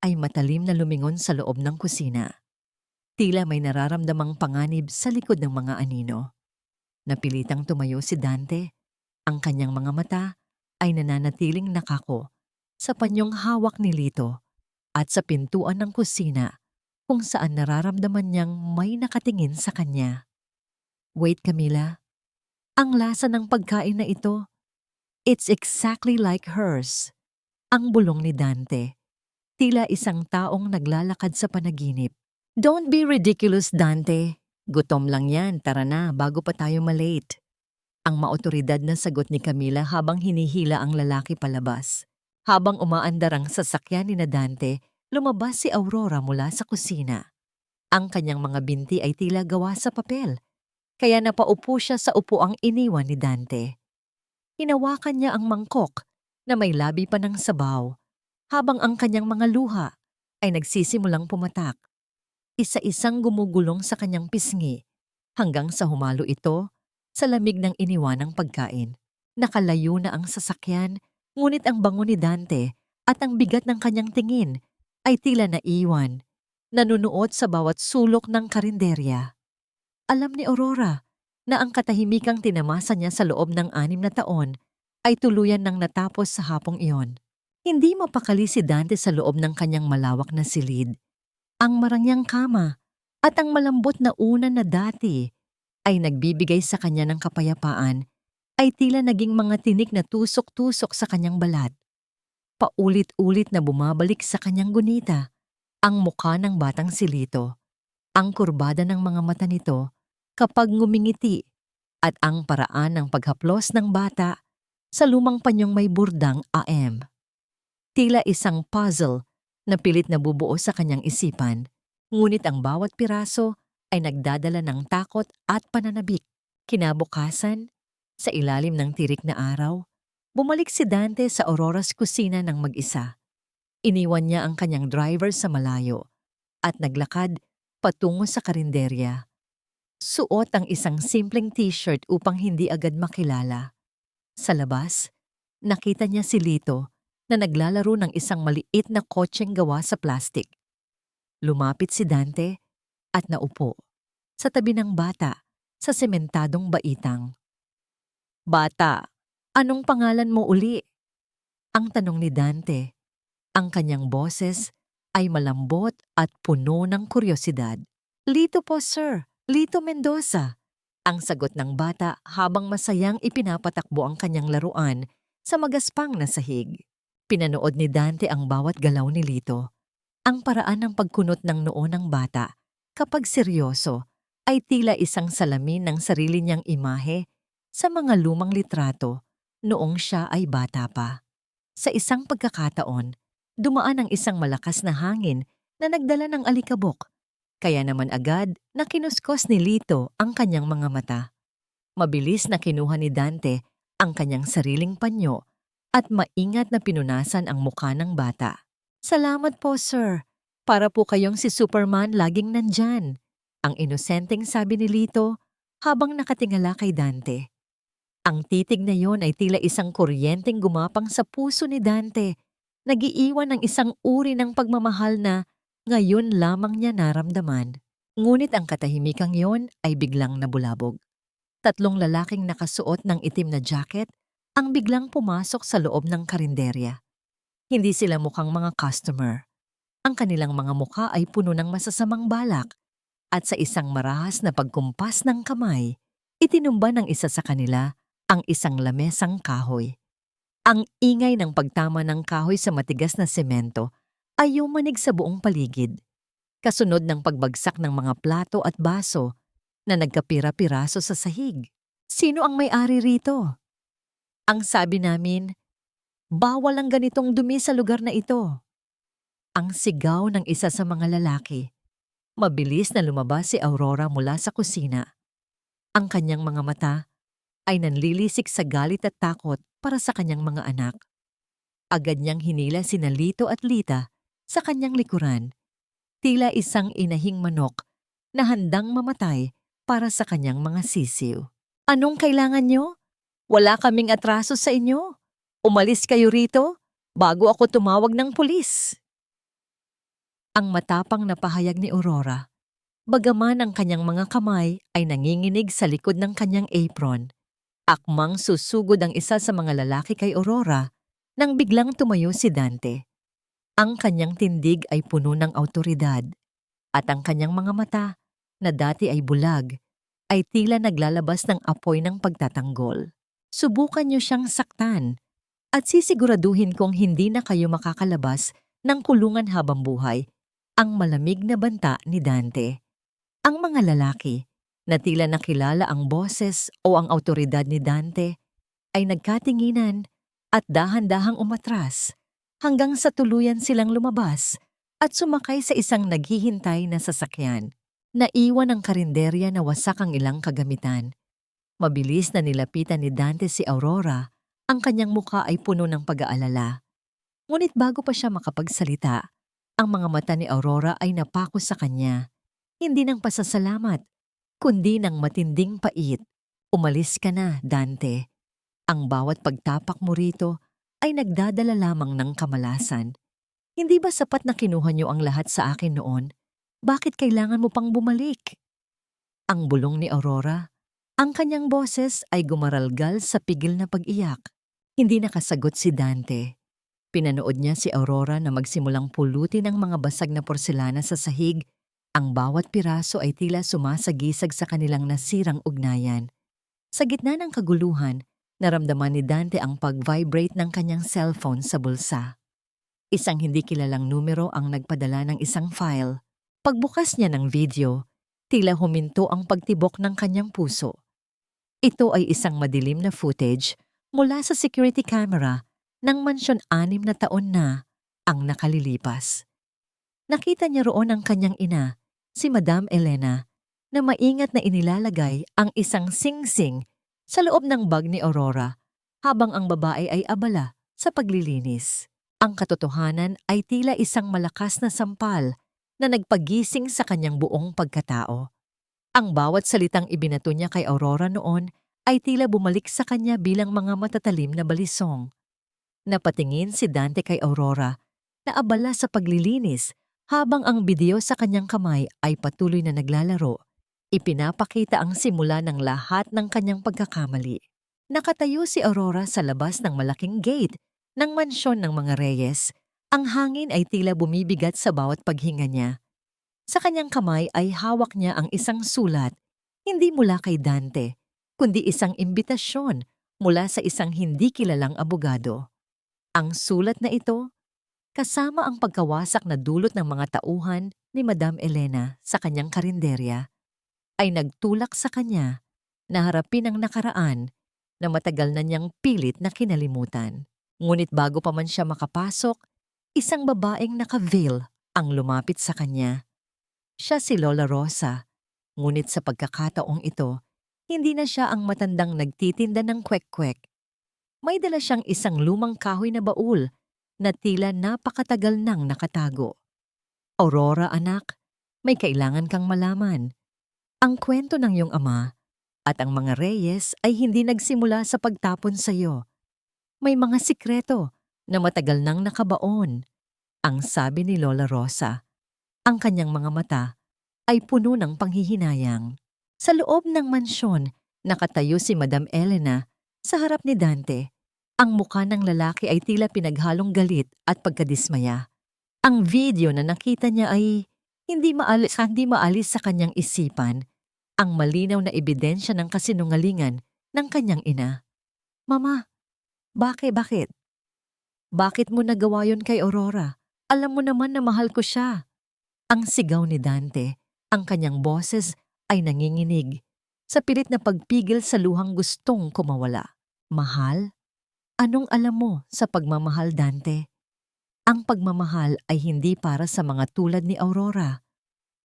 ay matalim na lumingon sa loob ng kusina. Tila may nararamdamang panganib sa likod ng mga anino. Napilitang tumayo si Dante. Ang kanyang mga mata ay nananatiling nakako sa panyong hawak ni Lito at sa pintuan ng kusina kung saan nararamdaman niyang may nakatingin sa kanya. "Wait, Camila. Ang lasa ng pagkain na ito, it's exactly like hers." Ang bulong ni Dante, tila isang taong naglalakad sa panaginip. "Don't be ridiculous, Dante. Gutom lang yan, tara na bago pa tayo malate." Ang maotoridad na sagot ni Camila habang hinihila ang lalaki palabas. Habang umaandar ang sasakyan ni Dante, lumabas si Aurora mula sa kusina. Ang kanyang mga binti ay tila gawa sa papel, kaya napaupo siya sa upuang iniwan ni Dante. Hinawakan niya ang mangkok na may labi pa ng sabaw, habang ang kanyang mga luha ay nagsisimulang pumatak. Isa-isang gumugulong sa kanyang pisngi, hanggang sa humalo ito sa lamig ng iniwanang pagkain. Nakalayo na ang sasakyan, ngunit ang bango ni Dante at ang bigat ng kanyang tingin ay tila naiwan, nanunuot sa bawat sulok ng karinderya. Alam ni Aurora na ang katahimikang tinamasa niya sa loob ng 6 na taon ay tuluyan nang natapos sa hapong iyon. Hindi mapakali si Dante sa loob ng kanyang malawak na silid. Ang marangyang kama at ang malambot na unan na dati ay nagbibigay sa kanya ng kapayapaan ay tila naging mga tinik na tusok-tusok sa kanyang balat. Paulit-ulit na bumabalik sa kanyang gunita ang mukha ng batang si Lito, ang kurbada ng mga mata nito kapag ngumingiti at ang paraan ng paghaplos ng bata sa lumang panyong may burdang AM. Tila isang puzzle na pilit na bubuo sa kanyang isipan, ngunit ang bawat piraso ay nagdadala ng takot at pananabik. Kinabukasan, sa ilalim ng tirik na araw, bumalik si Dante sa Aurora's kusina ng mag-isa. Iniwan niya ang kanyang driver sa malayo at naglakad patungo sa karinderya. Suot ang isang simpleng t-shirt upang hindi agad makilala. Sa labas, nakita niya si Lito na naglalaro ng isang maliit na kotseng gawa sa plastik. Lumapit si Dante at naupo sa tabi ng bata sa sementadong baitang. "Bata, anong pangalan mo uli?" Ang tanong ni Dante. Ang kanyang boses ay malambot at puno ng kuryosidad. "Lito po, sir. Lito Mendoza." Ang sagot ng bata habang masayang ipinapatakbo ang kanyang laruan sa magaspang na sahig. Pinanood ni Dante ang bawat galaw ni Lito. Ang paraan ng pagkunot ng noo ng bata kapag seryoso ay tila isang salamin ng sarili niyang imahe sa mga lumang litrato noong siya ay bata pa. Sa isang pagkakataon, dumaan ang isang malakas na hangin na nagdala ng alikabok, kaya naman agad na kinuskos ni Lito ang kanyang mga mata. Mabilis na kinuha ni Dante ang kanyang sariling panyo at maingat na pinunasan ang mukha ng bata. "Salamat po, sir. Para po kayong si Superman laging nandyan," ang inosenteng sabi ni Lito habang nakatingala kay Dante. Ang titig na yon ay tila isang kuryenteng gumapang sa puso ni Dante, nagiiwan ng isang uri ng pagmamahal na Ngayon lamang niya naramdaman, ngunit ang katahimikang yon ay biglang nabulabog. Tatlong lalaking nakasuot ng itim na jacket ang biglang pumasok sa loob ng karinderya. Hindi sila mukhang mga customer. Ang kanilang mga mukha ay puno ng masasamang balak at sa isang marahas na pagkumpas ng kamay, itinumba ng isa sa kanila ang isang lamesang kahoy. Ang ingay ng pagtama ng kahoy sa matigas na semento ay yumanig sa buong paligid, kasunod ng pagbagsak ng mga plato at baso na nagkapira-piraso sa sahig. Sino ang may-ari rito? Ang sabi namin, bawal ang ganitong dumi sa lugar na ito. Ang sigaw ng isa sa mga lalaki. Mabilis na lumabas si Aurora mula sa kusina. Ang kanyang mga mata ay nanlilisik sa galit at takot para sa kanyang mga anak. Agad niyang hinila sina Lito at Lita sa kanyang likuran, tila isang inahing manok na handang mamatay para sa kanyang mga sisiw. Anong kailangan niyo? Wala kaming atraso sa inyo. Umalis kayo rito bago ako tumawag ng pulis. Ang matapang na pahayag ni Aurora, bagaman ang kanyang mga kamay ay nanginginig sa likod ng kanyang apron. Akmang susugod ang isa sa mga lalaki kay Aurora nang biglang tumayo si Dante. Ang kanyang tindig ay puno ng awtoridad at ang kanyang mga mata, na dati ay bulag, ay tila naglalabas ng apoy ng pagtatanggol. Subukan niyo siyang saktan at sisiguraduhin kong hindi na kayo makakalabas ng kulungan habang buhay, ang malamig na banta ni Dante. Ang mga lalaki, na tila nakilala ang boses o ang awtoridad ni Dante, ay nagkatinginan at dahan-dahang umatras hanggang sa tuluyan silang lumabas at sumakay sa isang naghihintay na sasakyan. Naiwan ang karinderya na wasak ang ilang kagamitan. Mabilis na nilapitan ni Dante si Aurora, ang kanyang mukha ay puno ng pag-aalala. Ngunit bago pa siya makapagsalita, ang mga mata ni Aurora ay napako sa kanya. Hindi ng pasasalamat, kundi ng matinding pait. Umalis ka na, Dante. Ang bawat pagtapak mo rito ay nagdadala lamang ng kamalasan. Hindi ba sapat na kinuha niyo ang lahat sa akin noon? Bakit kailangan mo pang bumalik? Ang bulong ni Aurora. Ang kanyang boses ay gumaralgal sa pigil na pag-iyak. Hindi nakasagot si Dante. Pinanood niya si Aurora na magsimulang pulutin ang mga basag na porselana sa sahig. Ang bawat piraso ay tila sumasagisag sa kanilang nasirang ugnayan. Sa gitna ng kaguluhan, naramdaman ni Dante ang pag-vibrate ng kanyang cellphone sa bulsa. Isang hindi kilalang numero ang nagpadala ng isang file. Pagbukas niya ng video, tila huminto ang pagtibok ng kanyang puso. Ito ay isang madilim na footage mula sa security camera ng mansyon 6 na taon na ang nakalilipas. Nakita niya roon ang kanyang ina, si Madam Elena, na maingat na inilalagay ang isang sing-sing sa loob ng bag ni Aurora habang ang babae ay abala sa paglilinis. Ang katotohanan ay tila isang malakas na sampal na nagpagising sa kanyang buong pagkatao. Ang bawat salitang ibinato niya kay Aurora noon ay tila bumalik sa kanya bilang mga matatalim na balisong. Napatingin si Dante kay Aurora na abala sa paglilinis habang ang video sa kanyang kamay ay patuloy na naglalaro. Ipinapakita ang simula ng lahat ng kanyang pagkakamali. Nakatayo si Aurora sa labas ng malaking gate ng mansyon ng mga Reyes. Ang hangin ay tila bumibigat sa bawat paghinga niya. Sa kanyang kamay ay hawak niya ang isang sulat, hindi mula kay Dante, kundi isang imbitasyon mula sa isang hindi kilalang abogado. Ang sulat na ito, kasama ang pagkawasak na dulot ng mga tauhan ni Madam Elena sa kanyang karinderya, ay nagtulak sa kanya na harapin ang nakaraan na matagal na niyang pilit na kinalimutan. Ngunit bago pa man siya makapasok, isang babaeng naka-veil ang lumapit sa kanya. Siya si Lola Rosa, ngunit sa pagkakataong ito, hindi na siya ang matandang nagtitinda ng kwek-kwek. May dala siyang isang lumang kahoy na baul na tila napakatagal nang nakatago. Aurora, anak, may kailangan kang malaman. Ang kwento ng iyong ama at ang mga Reyes ay hindi nagsimula sa pagtapon sa iyo. May mga sikreto na matagal nang nakabaon, ang sabi ni Lola Rosa. Ang kanyang mga mata ay puno ng panghihinayang. Sa loob ng mansyon, nakatayo si Madam Elena sa harap ni Dante. Ang mukha ng lalaki ay tila pinaghalong galit at pagkadismaya. Ang video na nakita niya ay hindi maalis sa kanyang isipan ang malinaw na ebidensya ng kasinungalingan ng kanyang ina. Mama, bakit? Bakit mo nagawa yon kay Aurora? Alam mo naman na mahal ko siya. Ang sigaw ni Dante, ang kanyang boses ay nanginginig sa pilit na pagpigil sa luhang gustong kumawala. Mahal? Anong alam mo sa pagmamahal, Dante? Ang pagmamahal ay hindi para sa mga tulad ni Aurora.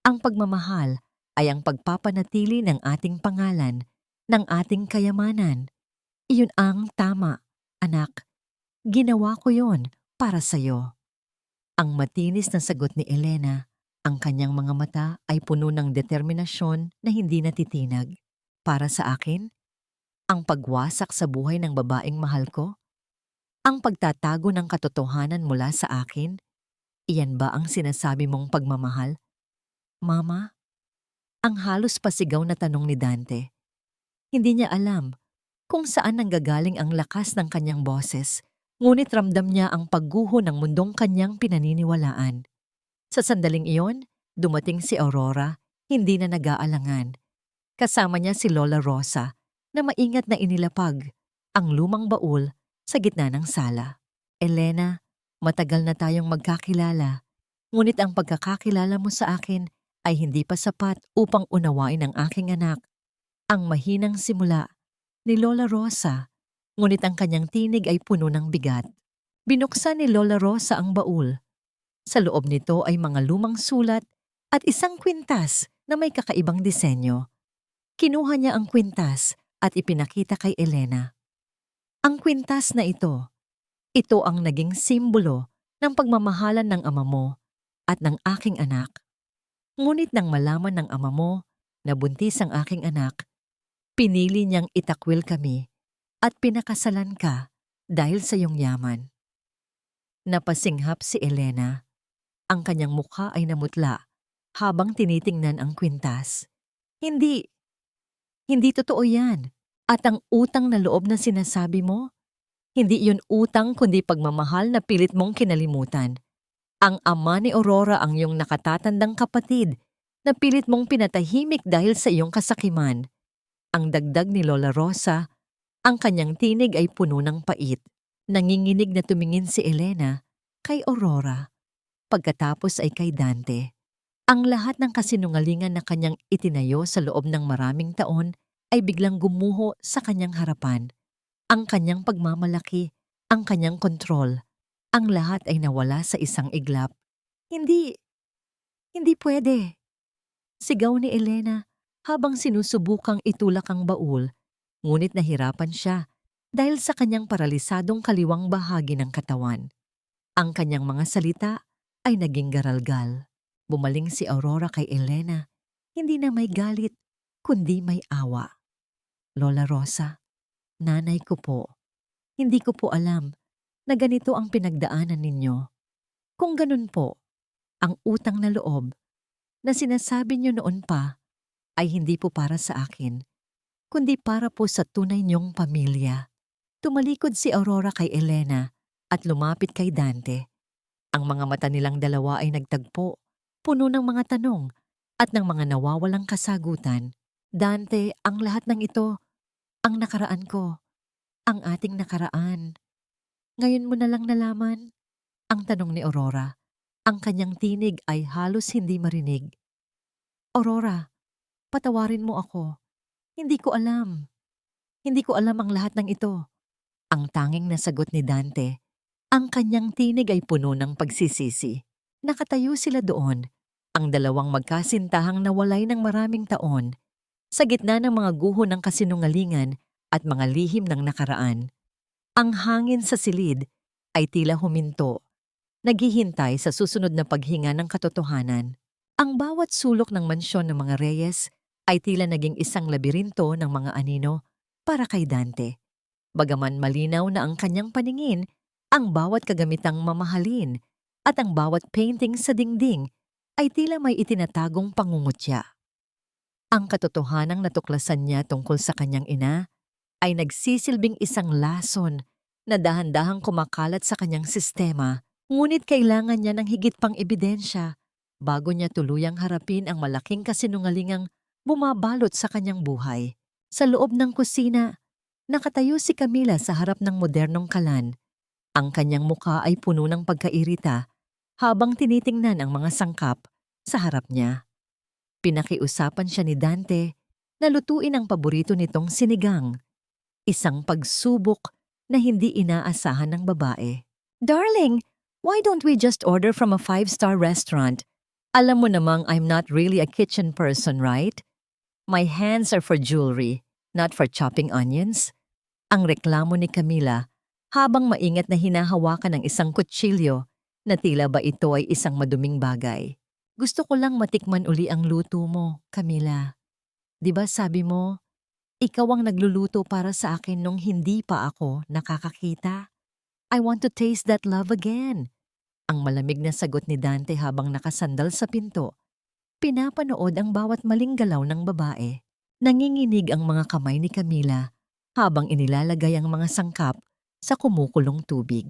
Ang pagmamahal ay ang pagpapanatili ng ating pangalan, ng ating kayamanan. Iyon ang tama, anak. Ginawa ko yon para sa'yo. Ang matinis na sagot ni Elena, ang kanyang mga mata ay puno ng determinasyon na hindi natitinag. Para sa akin, ang pagwasak sa buhay ng babaeng mahal ko, ang pagtatago ng katotohanan mula sa akin, iyan ba ang sinasabi mong pagmamahal? Mama? Ang halos pasigaw na tanong ni Dante. Hindi niya alam kung saan nanggagaling ang lakas ng kanyang boses, ngunit ramdam niya ang pagguho ng mundong kanyang pinaniniwalaan. Sa sandaling iyon, dumating si Aurora, hindi na nag-aalangan. Kasama niya si Lola Rosa na maingat na inilapag ang lumang baul sa gitna ng sala. Elena, matagal na tayong magkakilala, ngunit ang pagkakakilala mo sa akin ay hindi pa sapat upang unawain ang aking anak. Ang mahinang simula ni Lola Rosa, ngunit ang kanyang tinig ay puno ng bigat. Binuksan ni Lola Rosa ang baul. Sa loob nito ay mga lumang sulat at isang kwintas na may kakaibang disenyo. Kinuha niya ang kwintas at ipinakita kay Elena. Ang kwintas na ito ang naging simbolo ng pagmamahalan ng ama mo at ng aking anak. Ngunit nang malaman ng ama mo na buntis ang aking anak, pinili niyang itakwil kami at pinakasalan ka dahil sa iyong yaman. Napasinghap si Elena. Ang kanyang mukha ay namutla habang tinitingnan ang kwintas. Hindi totoo yan. At ang utang na loob na sinasabi mo, hindi iyon utang kundi pagmamahal na pilit mong kinalimutan. Ang ama ni Aurora ang iyong nakatatandang kapatid na pilit mong pinatahimik dahil sa iyong kasakiman. Ang dagdag ni Lola Rosa, ang kanyang tinig ay puno ng pait. Nanginginig na tumingin si Elena kay Aurora. Pagkatapos ay kay Dante. Ang lahat ng kasinungalingan na kanyang itinayo sa loob ng maraming taon ay biglang gumuho sa kanyang harapan. Ang kanyang pagmamalaki, ang kanyang kontrol, ang lahat ay nawala sa isang iglap. Hindi pwede. Sigaw ni Elena habang sinusubukang itulak ang baul, ngunit nahirapan siya dahil sa kanyang paralisadong kaliwang bahagi ng katawan. Ang kanyang mga salita ay naging garalgal. Bumaling si Aurora kay Elena, hindi na may galit, kundi may awa. Lola Rosa, nanay ko po, hindi ko po alam na ganito ang pinagdaanan ninyo. Kung ganun po, ang utang na loob na sinasabi niyo noon pa ay hindi po para sa akin, kundi para po sa tunay niyong pamilya. Tumalikod si Aurora kay Elena at lumapit kay Dante. Ang mga mata nilang dalawa ay nagtagpo, puno ng mga tanong at ng mga nawawalang kasagutan. Dante, ang lahat ng ito, ang nakaraan ko, ang ating nakaraan. Ngayon mo na lang nalaman? Ang tanong ni Aurora. Ang kanyang tinig ay halos hindi marinig. Aurora, patawarin mo ako. Hindi ko alam. Hindi ko alam ang lahat ng ito. Ang tanging nasagot ni Dante. Ang kanyang tinig ay puno ng pagsisisi. Nakatayo sila doon, ang dalawang magkasintahang nawalay ng maraming taon, sa gitna ng mga guho ng kasinungalingan at mga lihim ng nakaraan. Ang hangin sa silid ay tila huminto, naghihintay sa susunod na paghinga ng katotohanan. Ang bawat sulok ng mansyon ng mga Reyes ay tila naging isang labirinto ng mga anino para kay Dante. Bagaman malinaw na ang kanyang paningin, ang bawat kagamitang mamahalin at ang bawat painting sa dingding ay tila may itinatagong pangungutya. Ang katotohanang natuklasan niya tungkol sa kanyang ina ay nagsisilbing isang lason na dahan-dahang kumakalat sa kanyang sistema, ngunit kailangan niya ng higit pang ebidensya bago niya tuluyang harapin ang malaking kasinungalingang bumabalot sa kanyang buhay. Sa loob ng kusina, nakatayo si Camila sa harap ng modernong kalan. Ang kanyang muka ay puno ng pagkairita habang tinitingnan ang mga sangkap sa harap niya. Pinakiusapan siya ni Dante na lutuin ang paborito nitong sinigang, isang pagsubok na hindi inaasahan ng babae. "Darling, why don't we just order from a 5-star restaurant? Alam mo namang I'm not really a kitchen person, right? My hands are for jewelry, not for chopping onions." Ang reklamo ni Camila habang maingat na hinahawakan ng isang kutsilyo na tila ba ito ay isang maduming bagay. "Gusto ko lang matikman uli ang luto mo, Camila. 'Di ba sabi mo, ikaw ang nagluluto para sa akin nung hindi pa ako nakakakita? I want to taste that love again." Ang malamig na sagot ni Dante habang nakasandal sa pinto. Pinapanood ang bawat maling galaw ng babae. Nanginginig ang mga kamay ni Camila habang inilalagay ang mga sangkap sa kumukulong tubig.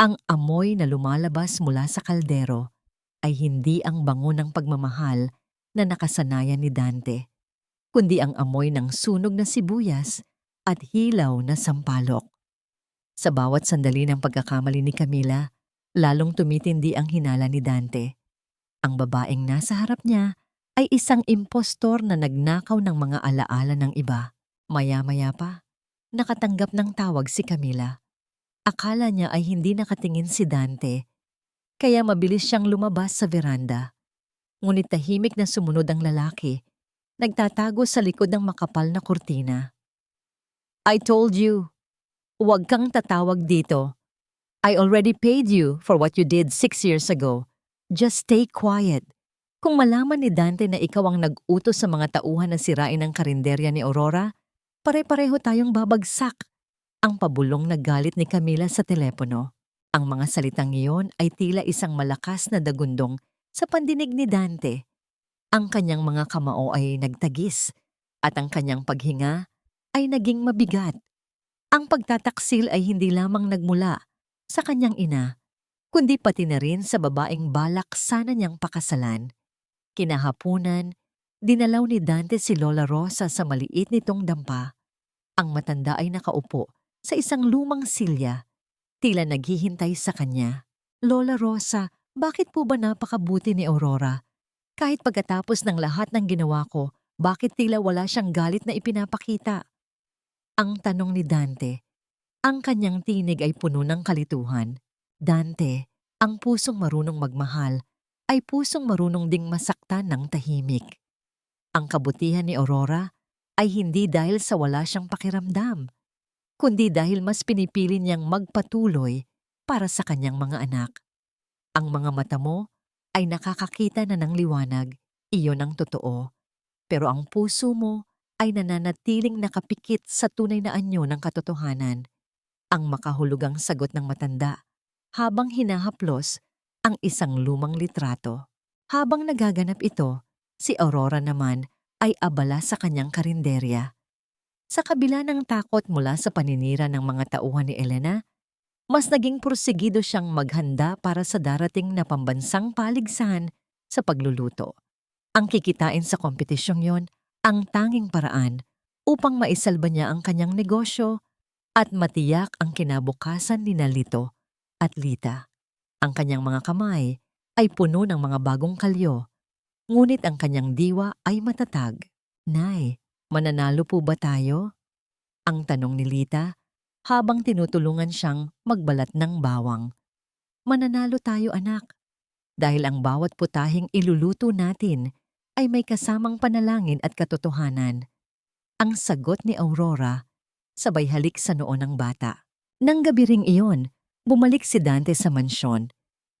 Ang amoy na lumalabas mula sa kaldero ay hindi ang bango ng pagmamahal na nakasanayan ni Dante, kundi ang amoy ng sunog na sibuyas at hilaw na sampalok. Sa bawat sandali ng pagkakamali ni Camila, lalong tumitindi ang hinala ni Dante. Ang babaeng nasa harap niya ay isang impostor na nagnakaw ng mga alaala ng iba. Maya-maya pa, nakatanggap ng tawag si Camila. Akala niya ay hindi nakatingin si Dante, kaya mabilis siyang lumabas sa veranda. Ngunit tahimik na sumunod ang lalaki, nagtatago sa likod ng makapal na kurtina. "I told you, huwag kang tatawag dito. I already paid you for what you did 6 years ago. Just stay quiet." Kung malaman ni Dante na ikaw ang nag-utos sa mga tauhan na sirain ang karinderya ni Aurora, pare-pareho tayong babagsak. Ang pabulong na galit ni Camila sa telepono. Ang mga salitang iyon ay tila isang malakas na dagundong sa pandinig ni Dante. Ang kanyang mga kamao ay nagtagis at ang kanyang paghinga ay naging mabigat. Ang pagtataksil ay hindi lamang nagmula sa kanyang ina, kundi pati na rin sa babaeng balak sana niyang pakasalan. Kinahapunan, dinalaw ni Dante si Lola Rosa sa maliit nitong dampa. Ang matanda ay nakaupo sa isang lumang silya, tila naghihintay sa kanya. "Lola Rosa, bakit po ba napakabuti ni Aurora? Kahit pagkatapos ng lahat ng ginawa ko, bakit tila wala siyang galit na ipinapakita?" Ang tanong ni Dante. Ang kanyang tinig ay puno ng kalituhan. Dante, ang pusong marunong magmahal, ay pusong marunong ding masaktan ng tahimik. Ang kabutihan ni Aurora ay hindi dahil sa wala siyang pakiramdam, kundi dahil mas pinipili niyang magpatuloy para sa kanyang mga anak. Ang mga mata mo ay nakakakita na ng liwanag, iyon ang totoo. Pero ang puso mo ay nananatiling nakapikit sa tunay na anyo ng katotohanan. Ang makahulugang sagot ng matanda habang hinahaplos ang isang lumang litrato. Habang nagaganap ito, si Aurora naman ay abala sa kanyang karinderya. Sa kabila ng takot mula sa paninira ng mga tauhan ni Elena, mas naging porsigido siyang maghanda para sa darating na pambansang paligsahan sa pagluluto. Ang kikitain sa kompetisyong yon ang tanging paraan upang maisalba niya ang kanyang negosyo at matiyak ang kinabukasan ni Lito at Lita. Ang kanyang mga kamay ay puno ng mga bagong kalyo, ngunit ang kanyang diwa ay matatag. "Nay, mananalo po ba tayo?" ang tanong ni Lita habang tinutulungan siyang magbalat ng bawang. "Mananalo tayo, anak. Dahil ang bawat putahing iluluto natin ay may kasamang panalangin at katotohanan." Ang sagot ni Aurora, sabay halik sa noo ng bata. Nang gabi ring iyon, bumalik si Dante sa mansyon.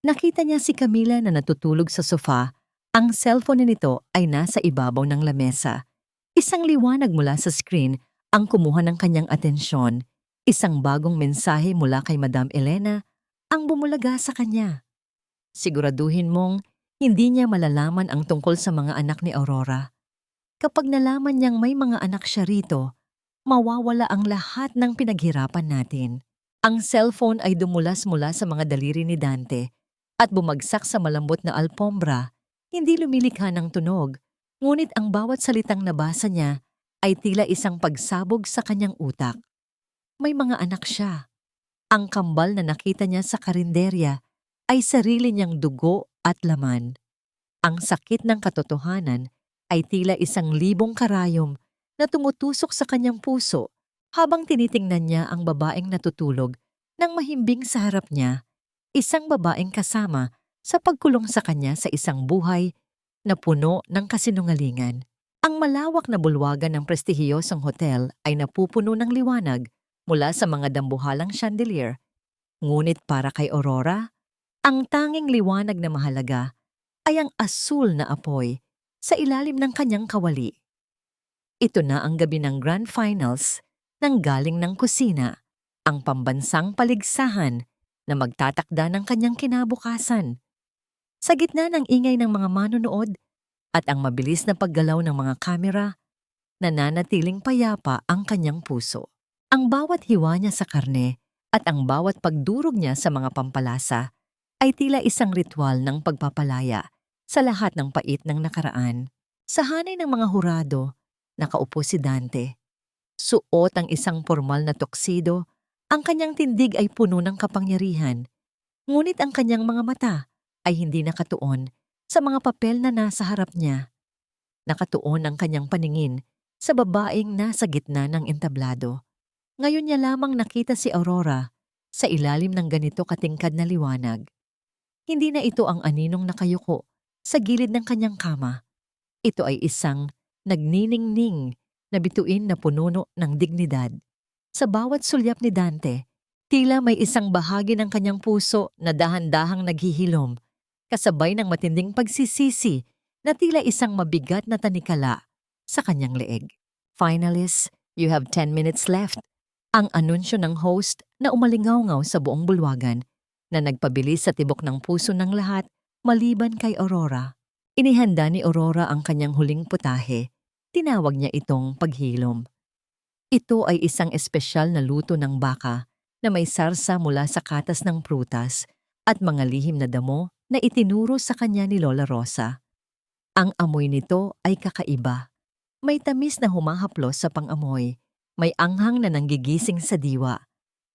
Nakita niya si Camila na natutulog sa sofa. Ang cellphone nito ay nasa ibabaw ng lamesa. Isang liwanag mula sa screen ang kumuha ng kanyang atensyon. Isang bagong mensahe mula kay Madam Elena ang bumulaga sa kanya. "Siguraduhin mong Hindi niya malalaman ang tungkol sa mga anak ni Aurora. Kapag nalaman niyang may mga anak siya rito, mawawala ang lahat ng pinaghirapan natin. Ang cellphone ay dumulas mula sa mga daliri ni Dante at bumagsak sa malambot na alpombra, hindi lumilikha ng tunog, ngunit ang bawat salitang nabasa niya ay tila isang pagsabog sa kanyang utak. May mga anak siya. Ang kambal na nakita niya sa karinderya ay sarili niyang dugo at laman. Ang sakit ng katotohanan ay tila 1,000 karayom na tumutusok sa kanyang puso habang tinitingnan niya ang babaeng natutulog nang mahimbing sa harap niya, isang babaeng kasama sa pagkulong sa kanya sa isang buhay na puno ng kasinungalingan. Ang malawak na bulwagan ng prestihiyosong hotel ay napupuno ng liwanag mula sa mga dambuhalang chandelier. Ngunit para kay Aurora, ang tanging liwanag na mahalaga ay ang asul na apoy sa ilalim ng kanyang kawali. Ito na ang gabi ng Grand Finals ng Galing ng Kusina, ang pambansang paligsahan na magtatakda ng kanyang kinabukasan. Sa gitna ng ingay ng mga manonood at ang mabilis na paggalaw ng mga kamera, nananatiling payapa ang kanyang puso. Ang bawat hiwa niya sa karne at ang bawat pagdurog niya sa mga pampalasa ay tila isang ritual ng pagpapalaya sa lahat ng pait ng nakaraan. Sa hanay ng mga hurado, nakaupo si Dante. Suot ang isang formal na tuxedo, ang kanyang tindig ay puno ng kapangyarihan. Ngunit ang kanyang mga mata ay hindi nakatuon sa mga papel na nasa harap niya. Nakatuon ang kanyang paningin sa babaeng nasa gitna ng entablado. Ngayon niya lamang nakita si Aurora sa ilalim ng ganito katingkad na liwanag. Hindi na ito ang aninong nakayuko sa gilid ng kanyang kama. Ito ay isang nagniningning na bituin na pununo ng dignidad. Sa bawat sulyap ni Dante, tila may isang bahagi ng kanyang puso na dahan-dahang naghihilom, kasabay ng matinding pagsisisi na tila isang mabigat na tanikala sa kanyang leeg. Finalists, you have 10 minutes left. Ang anunsyo ng host na umalingaw-ngaw sa buong bulwagan na nagpabilis sa tibok ng puso ng lahat maliban kay Aurora. Inihanda ni Aurora ang kanyang huling putahe. Tinawag niya itong paghilom. Ito ay isang espesyal na luto ng baka na may sarsa mula sa katas ng prutas at mga lihim na damo na itinuro sa kanya ni Lola Rosa. Ang amoy nito ay kakaiba. May tamis na humahaplos sa pangamoy, may anghang na nanggigising sa diwa,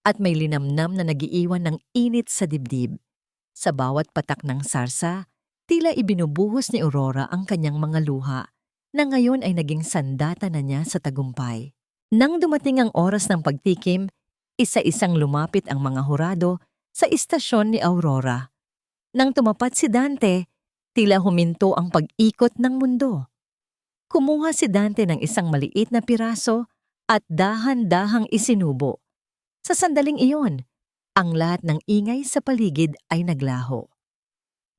at may linamnam na nagiiwan ng init sa dibdib. Sa bawat patak ng sarsa, tila ibinubuhos ni Aurora ang kanyang mga luha na ngayon ay naging sandata na niya sa tagumpay. Nang dumating ang oras ng pagtikim, isa-isang lumapit ang mga hurado sa istasyon ni Aurora. Nang tumapat si Dante, tila huminto ang pag-ikot ng mundo. Kumuha si Dante ng isang maliit na piraso at dahan-dahang isinubo. Sa sandaling iyon, ang lahat ng ingay sa paligid ay naglaho.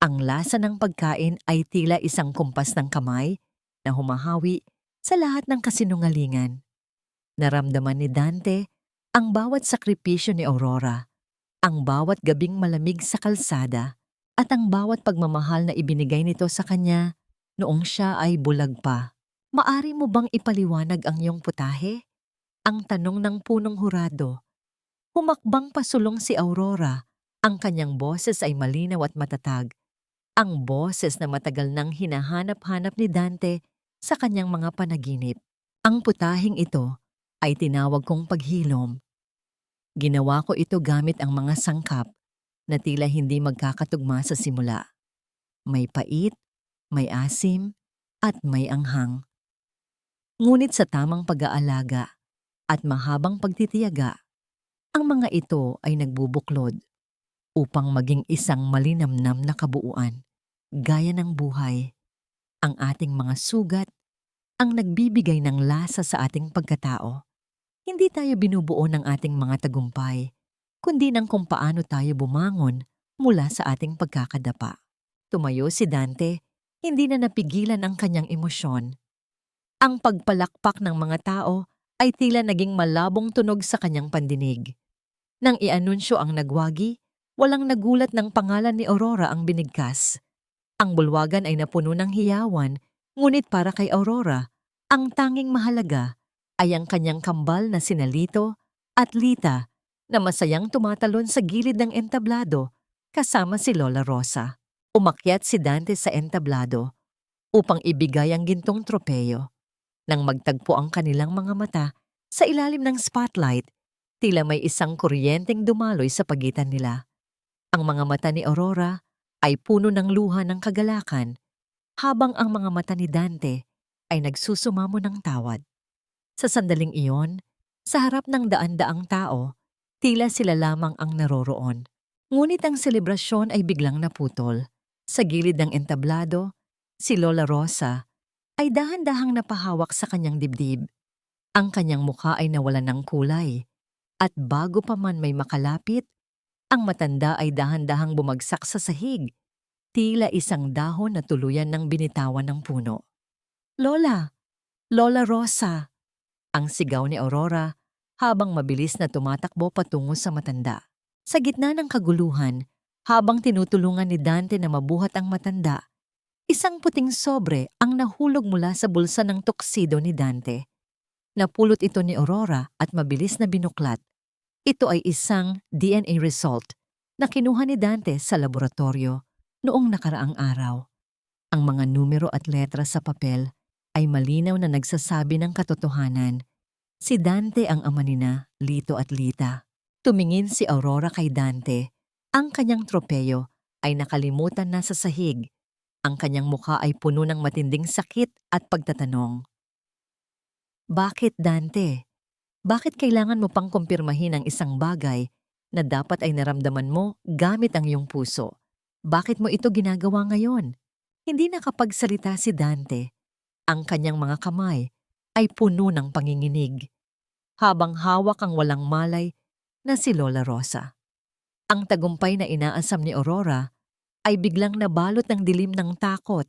Ang lasa ng pagkain ay tila isang kumpas ng kamay na humahawi sa lahat ng kasinungalingan. Naramdaman ni Dante ang bawat sakripisyo ni Aurora, ang bawat gabing malamig sa kalsada, at ang bawat pagmamahal na ibinigay nito sa kanya noong siya ay bulag pa. Maari mo bang ipaliwanag ang iyong putahe? Ang tanong ng punong hurado. Humakbang pasulong si Aurora. Ang kanyang boses ay malinaw at matatag. Ang boses na matagal nang hinahanap-hanap ni Dante sa kanyang mga panaginip. Ang putahing ito ay tinawag kong paghilom. Ginawa ko ito gamit ang mga sangkap na tila hindi magkakatugma sa simula. May pait, may asim, at may anghang. Ngunit sa tamang pag-aalaga at mahabang pagtitiyaga, ang mga ito ay nagbubuklod upang maging isang malinamnam na kabuuan, gaya ng buhay. Ang ating mga sugat ang nagbibigay ng lasa sa ating pagkatao. Hindi tayo binubuo ng ating mga tagumpay, kundi ng kung paano tayo bumangon mula sa ating pagkakadapa. Tumayo si Dante, hindi na napigilan ang kanyang emosyon. Ang pagpalakpak ng mga tao ay tila naging malabong tunog sa kanyang pandinig. Nang ianunsyo ang nagwagi, walang nagulat ng pangalan ni Aurora ang binigkas. Ang bulwagan ay napuno ng hiyawan, ngunit para kay Aurora, ang tanging mahalaga ay ang kanyang kambal na sina Lito at Lita na masayang tumatalon sa gilid ng entablado kasama si Lola Rosa. Umakyat si Dante sa entablado upang ibigay ang gintong tropeyo. Nang magtagpo ang kanilang mga mata sa ilalim ng spotlight, tila may isang kuryenteng dumaloy sa pagitan nila. Ang mga mata ni Aurora ay puno ng luha ng kagalakan, habang ang mga mata ni Dante ay nagsusumamo ng tawad. Sa sandaling iyon, sa harap ng daan-daang tao, tila sila lamang ang naroroon. Ngunit ang selebrasyon ay biglang naputol. Sa gilid ng entablado, si Lola Rosa ay dahan-dahang napahawak sa kanyang dibdib. Ang kanyang mukha ay nawalan ng kulay, at bago pa man may makalapit, ang matanda ay dahan-dahang bumagsak sa sahig, tila isang dahon na tuluyan ng binitawan ng puno. "Lola! Lola Rosa!" ang sigaw ni Aurora habang mabilis na tumatakbo patungo sa matanda. Sa gitna ng kaguluhan, habang tinutulungan ni Dante na mabuhat ang matanda, isang puting sobre ang nahulog mula sa bulsa ng tuksido ni Dante. Napulot ito ni Aurora at mabilis na binuklat. Ito ay isang DNA result na kinuha ni Dante sa laboratorio noong nakaraang araw. Ang mga numero at letra sa papel ay malinaw na nagsasabi ng katotohanan. Si Dante ang ama nina, Lito at Lita. Tumingin si Aurora kay Dante. Ang kanyang tropeyo ay nakalimutan na sa sahig. Ang kanyang mukha ay puno ng matinding sakit at pagtatanong. "Bakit, Dante? Bakit kailangan mo pang kumpirmahin ang isang bagay na dapat ay naramdaman mo gamit ang iyong puso? Bakit mo ito ginagawa ngayon?" Hindi nakapagsalita si Dante. Ang kanyang mga kamay ay puno ng panginginig, habang hawak ang walang malay na si Lola Rosa. Ang tagumpay na inaasam ni Aurora ay biglang nabalot ng dilim ng takot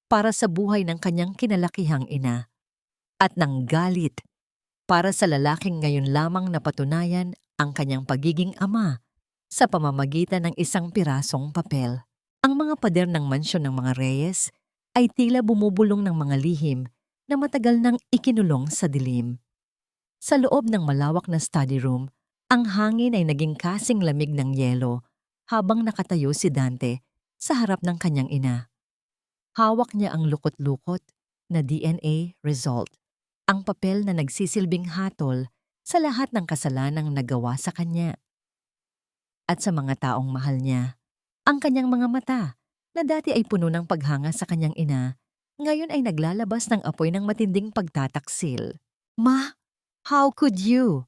para sa buhay ng kanyang kinalakihang ina, at ng galit para sa lalaking ngayon lamang napatunayan ang kanyang pagiging ama sa pamamagitan ng isang pirasong papel. Ang mga pader ng mansyon ng mga Reyes ay tila bumubulong ng mga lihim na matagal nang ikinulong sa dilim. Sa loob ng malawak na study room, ang hangin ay naging kasing lamig ng yelo habang nakatayo si Dante sa harap ng kanyang ina. Hawak niya ang lukot-lukot na DNA result, ang papel na nagsisilbing hatol sa lahat ng kasalanang nagawa sa kanya. At sa mga taong mahal niya, ang kanyang mga mata na dati ay puno ng paghanga sa kanyang ina, ngayon ay naglalabas ng apoy ng matinding pagtataksil. "Ma, how could you?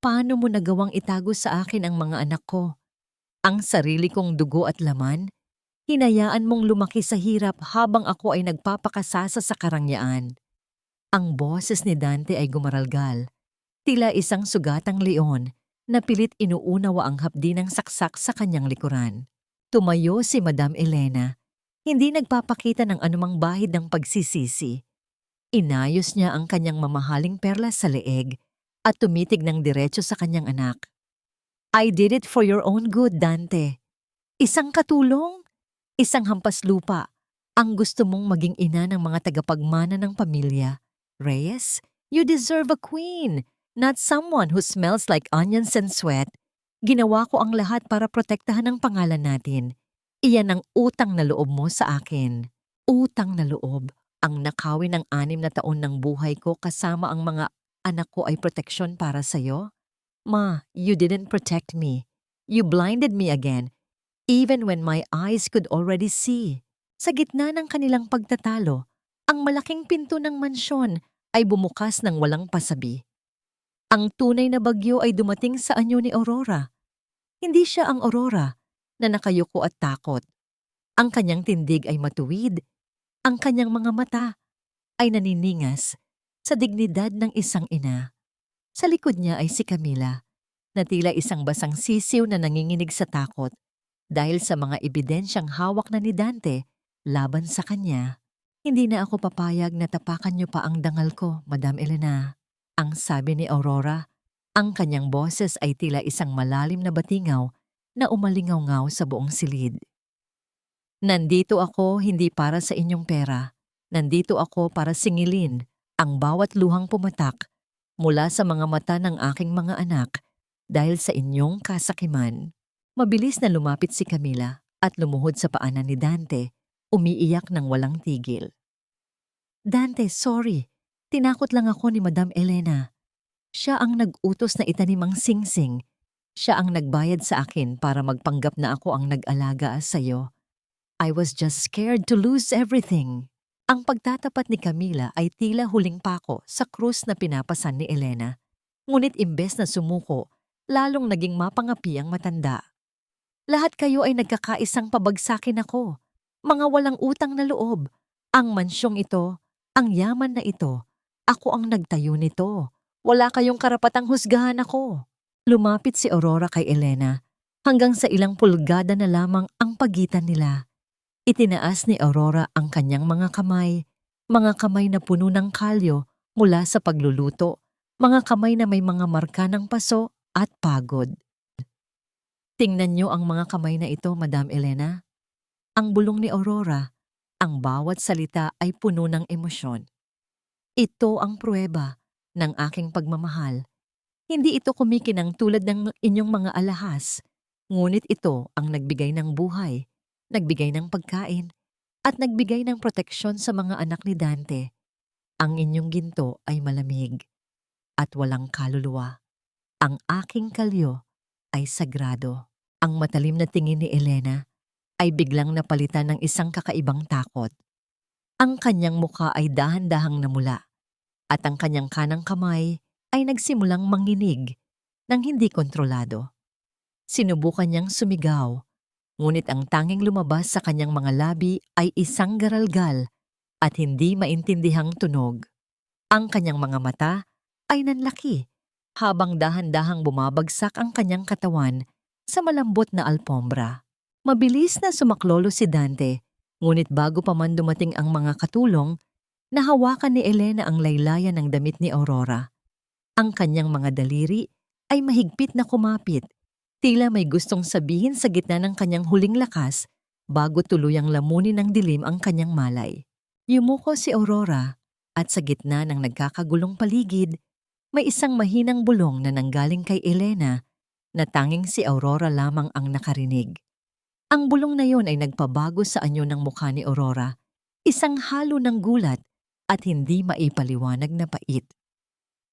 Paano mo nagawang itago sa akin ang mga anak ko? Ang sarili kong dugo at laman? Hinayaan mong lumaki sa hirap habang ako ay nagpapakasasa sa karangyaan." Ang boses ni Dante ay gumaralgal, tila isang sugatang leon na pilit inuunawa ang hapdi ng saksak sa kanyang likuran. Tumayo si Madam Elena, hindi nagpapakita ng anumang bahid ng pagsisisi. Inayos niya ang kanyang mamahaling perlas sa leeg at tumitig ng diretso sa kanyang anak. "I did it for your own good, Dante. Isang katulong, isang hampas lupa, ang gusto mong maging ina ng mga tagapagmana ng pamilya. Reyes, you deserve a queen, not someone who smells like onions and sweat. Ginawa ko ang lahat para protektahan ang pangalan natin. Iyan ang utang na loob mo sa akin." Utang na loob. Ang nakawin ng 6 na taon ng buhay ko kasama ang mga anak ko ay proteksyon para sa'yo? "Ma, you didn't protect me. You blinded me again, even when my eyes could already see." Sa gitna ng kanilang pagtatalo, ang malaking pinto ng mansyon ay bumukas ng walang pasabi. Ang tunay na bagyo ay dumating sa anyo ni Aurora. Hindi siya ang Aurora na nakayuko at takot. Ang kanyang tindig ay matuwid. Ang kanyang mga mata ay naniningas sa dignidad ng isang ina. Sa likod niya ay si Camila, na tila isang basang sisiw na nanginginig sa takot dahil sa mga ebidensyang hawak na ni Dante laban sa kanya. "Hindi na ako papayag na tapakan niyo pa ang dangal ko, Madam Elena," ang sabi ni Aurora. Ang kanyang boses ay tila isang malalim na batingaw na umalingaw-ngaw sa buong silid. Nandito ako hindi para sa inyong pera. Nandito ako para singilin ang bawat luhang pumatak mula sa mga mata ng aking mga anak dahil sa inyong kasakiman. Mabilis na lumapit si Camila at lumuhod sa paanan ni Dante, umiiyak ng walang tigil. Dante, sorry. Tinakot lang ako ni Madam Elena. Siya ang nag-utos na itanim ang singsing. Siya ang nagbayad sa akin para magpanggap na ako ang nag-alaga sa'yo. I was just scared to lose everything. Ang pagtatapat ni Camila ay tila huling pako sa krus na pinapasan ni Elena. Ngunit imbes na sumuko, lalong naging mapangapi ang matanda. Lahat kayo ay nagkakaisang pabagsakin ako. Mga walang utang na loob. Ang mansyong ito, ang yaman na ito, ako ang nagtayo nito. Wala kayong karapatang husgahan ako. Lumapit si Aurora kay Elena hanggang sa ilang pulgada na lamang ang pagitan nila. Itinaas ni Aurora ang kanyang mga kamay na puno ng kalyo mula sa pagluluto, mga kamay na may mga marka ng paso at pagod. Tingnan niyo ang mga kamay na ito, Madam Elena. Ang bulong ni Aurora, ang bawat salita ay puno ng emosyon. Ito ang pruweba ng aking pagmamahal. Hindi ito kumikinang tulad ng inyong mga alahas, ngunit ito ang nagbigay ng buhay, nagbigay ng pagkain, at nagbigay ng proteksyon sa mga anak ni Dante. Ang inyong ginto ay malamig at walang kaluluwa. Ang aking kalyo ay sagrado. Ang matalim na tingin ni Elena ay biglang napalitan ng isang kakaibang takot. Ang kanyang mukha ay dahan-dahang namula at ang kanyang kanang kamay ay nagsimulang manginig ng hindi kontrolado. Sinubukan niyang sumigaw, ngunit ang tanging lumabas sa kanyang mga labi ay isang garalgal at hindi maintindihang tunog. Ang kanyang mga mata ay nanlaki habang dahan-dahang bumabagsak ang kanyang katawan sa malambot na alpombra. Mabilis na sumaklolo si Dante, ngunit bago pa man dumating ang mga katulong, nahawakan ni Elena ang laylayan ng damit ni Aurora. Ang kanyang mga daliri ay mahigpit na kumapit, tila may gustong sabihin sa gitna ng kanyang huling lakas bago tuluyang lamunin ng dilim ang kanyang malay. Yumuko si Aurora at sa gitna ng nagkakagulong paligid, may isang mahinang bulong na nanggaling kay Elena na tanging si Aurora lamang ang nakarinig. Ang bulong na yon ay nagpabago sa anyo ng mukha ni Aurora, isang halo ng gulat at hindi maipaliwanag na pait.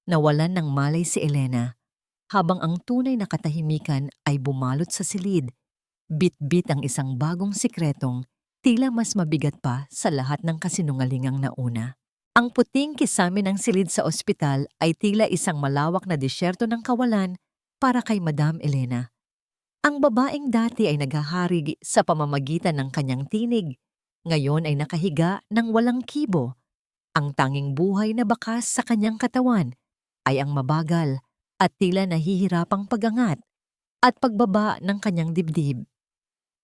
Nawalan ng malay si Elena habang ang tunay na katahimikan ay bumalot sa silid. Bit-bit ang isang bagong sikretong tila mas mabigat pa sa lahat ng kasinungalingang nauna. Ang puting kisame ng silid sa ospital ay tila isang malawak na disyerto ng kawalan para kay Madam Elena. Ang babaeng dati ay naghahari sa pamamagitan ng kanyang tinig, ngayon ay nakahiga ng walang kibo. Ang tanging buhay na bakas sa kanyang katawan ay ang mabagal at tila nahihirapang pagangat at pagbaba ng kanyang dibdib.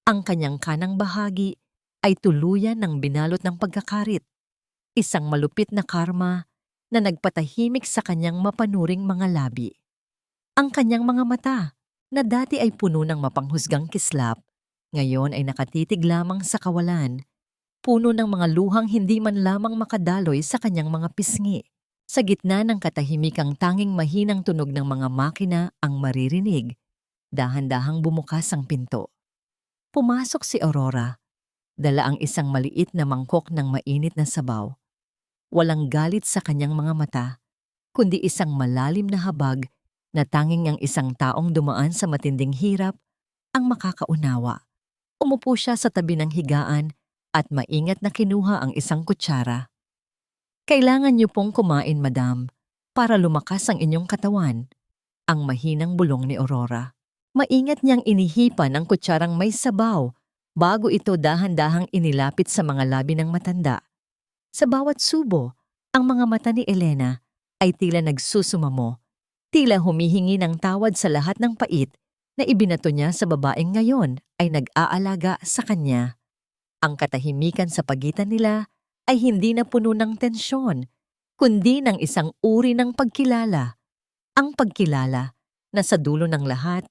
Ang kanyang kanang bahagi ay tuluyan ng binalot ng pagkakarit, isang malupit na karma na nagpatahimik sa kanyang mapanuring mga labi. Ang kanyang mga mata, na dati ay puno ng mapanghusgang kislap, ngayon ay nakatitig lamang sa kawalan, puno ng mga luhang hindi man lamang makadaloy sa kanyang mga pisngi. Sa gitna ng katahimikang tanging mahinang tunog ng mga makina ang maririnig, dahan-dahang bumukas ang pinto. Pumasok si Aurora, dala ang isang maliit na mangkok ng mainit na sabaw. Walang galit sa kanyang mga mata, kundi isang malalim na habag na tanging ang isang taong dumaan sa matinding hirap ang makakaunawa. Umupo siya sa tabi ng higaan at maingat na kinuha ang isang kutsara. Kailangan niyo pong kumain, madam, para lumakas ang inyong katawan, ang mahinang bulong ni Aurora. Maingat niyang inihipan ang kutsarang may sabaw bago ito dahan-dahang inilapit sa mga labi ng matanda. Sa bawat subo, ang mga mata ni Elena ay tila nagsusumamo, tila humihingi ng tawad sa lahat ng pait na ibinato niya sa babaeng ngayon ay nag-aalaga sa kanya. Ang katahimikan sa pagitan nila ay hindi na puno ng tensyon, kundi ng isang uri ng pagkilala. Ang pagkilala na sa dulo ng lahat,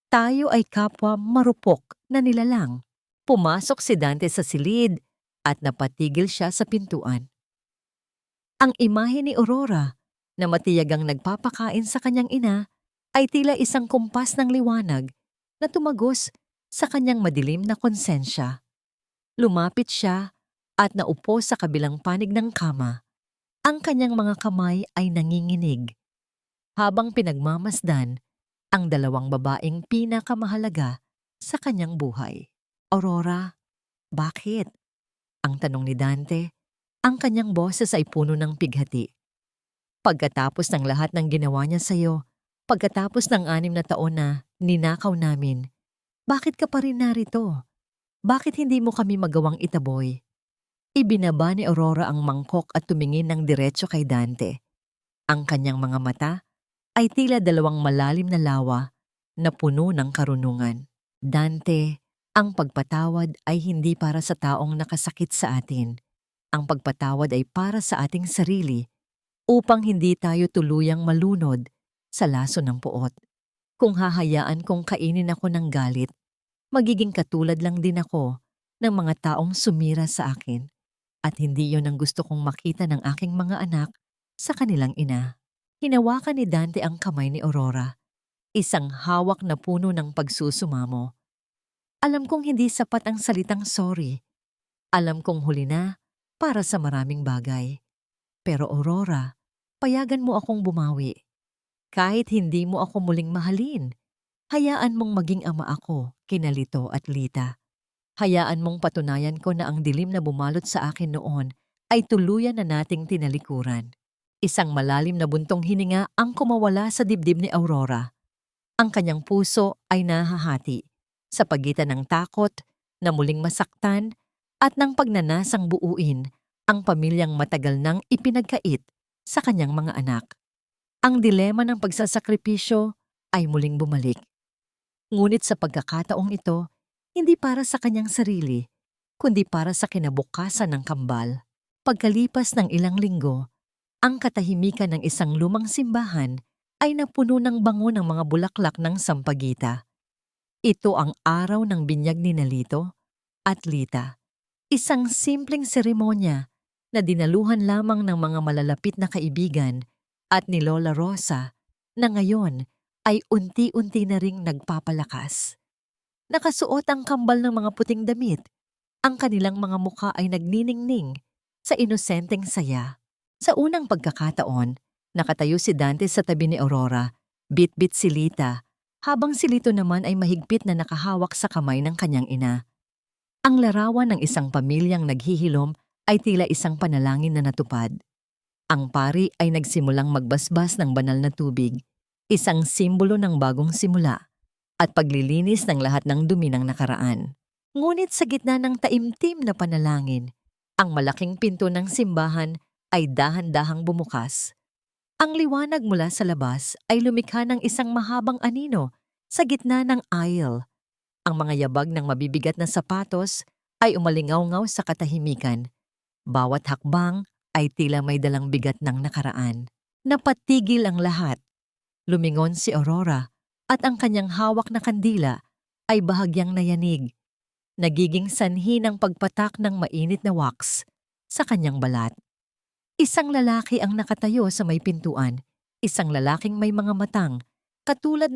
tayo ay kapwa marupok na nilalang, Pumasok si Dante sa silid at napatigil siya sa pintuan. Ang imahe ni Aurora na matiyagang nagpapakain sa kanyang ina ay tila isang kumpas ng liwanag na tumagos sa kanyang madilim na konsensya. Lumapit siya at naupo sa kabilang panig ng kama. Ang kanyang mga kamay ay nanginginig habang pinagmamasdan ang dalawang babaeng pinakamahalaga sa kanyang buhay. Aurora, bakit? Ang tanong ni Dante, ang kanyang boses ay puno ng pighati. Pagkatapos ng lahat ng ginawa niya sa'yo, pagkatapos ng 6 na taon na ninakaw namin, bakit ka pa rin narito? Bakit hindi mo kami magawang itaboy? Ibinaba ni Aurora ang mangkok at tumingin ng diretso kay Dante. Ang kanyang mga mata ay tila dalawang malalim na lawa na puno ng karunungan. Dante, ang pagpatawad ay hindi para sa taong nakasakit sa atin. Ang pagpatawad ay para sa ating sarili upang hindi tayo tuluyang malunod sa laso ng puot. Kung hahayaan kong kainin ako ng galit, magiging katulad lang din ako ng mga taong sumira sa akin. At hindi yon ang gusto kong makita ng aking mga anak sa kanilang ina. Hinawakan ni Dante ang kamay ni Aurora, isang hawak na puno ng pagsusumamo. Alam kong hindi sapat ang salitang sorry. Alam kong huli na para sa maraming bagay. Pero Aurora, payagan mo akong bumawi. Kahit hindi mo ako muling mahalin, hayaan mong maging ama ako kina Lito at Lita. Hayaan mong patunayan ko na ang dilim na bumalot sa akin noon ay tuluyan na nating tinalikuran. Isang malalim na buntong hininga ang kumawala sa dibdib ni Aurora. Ang kanyang puso ay nahahati sa pagitan ng takot na muling masaktan at ng pagnanasang buuin ang pamilyang matagal nang ipinagkait sa kanyang mga anak. Ang dilema ng pagsasakripisyo ay muling bumalik. Ngunit sa pagkakataong ito, hindi para sa kanyang sarili, kundi para sa kinabukasan ng kambal. Pagkalipas ng ilang linggo, ang katahimikan ng isang lumang simbahan ay napuno ng bango ng mga bulaklak ng sampagita. Ito ang araw ng binyag ni Lito at Lita. Isang simpleng seremonya na dinaluhan lamang ng mga malalapit na kaibigan at ni Lola Rosa na ngayon ay unti-unti na ring nagpapalakas. Nakasuot ang kambal ng mga puting damit. Ang kanilang mga mukha ay nagniningning sa inosenteng saya. Sa unang pagkakataon, nakatayo si Dante sa tabi ni Aurora, bit-bit si Lita, habang si Lito naman ay mahigpit na nakahawak sa kamay ng kanyang ina. Ang larawan ng isang pamilyang naghihilom ay tila isang panalangin na natupad. Ang pari ay nagsimulang magbasbas ng banal na tubig, isang simbolo ng bagong simula at paglilinis ng lahat ng dumi ng nakaraan. Ngunit sa gitna ng taimtim na panalangin, ang malaking pinto ng simbahan ay dahan-dahang bumukas. Ang liwanag mula sa labas ay lumikha ng isang mahabang anino sa gitna ng aisle. Ang mga yabag ng mabibigat na sapatos ay umalingaw-ngaw sa katahimikan. Bawat hakbang ay tila may dalang bigat ng nakaraan. Napatigil ang lahat. Lumingon si Aurora at ang kanyang hawak na kandila ay bahagyang nayanig. Nagiging sanhi ng pagpatak ng mainit na wax sa kanyang balat. Isang lalaki ang nakatayo sa may pintuan. Isang lalaking may mga matang, katulad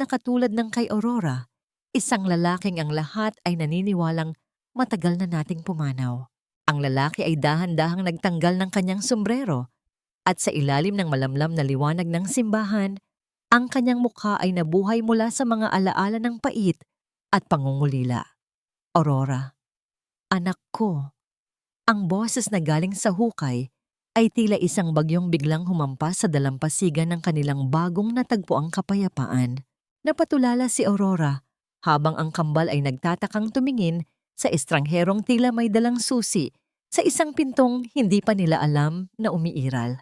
ng kay Aurora. Isang lalaking ang lahat ay naniniwalang matagal na nating pumanaw. Ang lalaki ay dahan-dahang nagtanggal ng kanyang sombrero at sa ilalim ng malamlam na liwanag ng simbahan, ang kanyang mukha ay nabuhay mula sa mga alaala ng pait at pangungulila. Aurora, anak ko. Ang boses na galing sa hukay ay tila isang bagyong biglang humampas sa dalampasigan ng kanilang bagong natagpuang kapayapaan. Napatulala si Aurora habang ang kambal ay nagtatakang tumingin sa estrangherong tila may dalang susi sa isang pintong hindi pa nila alam na umiiral.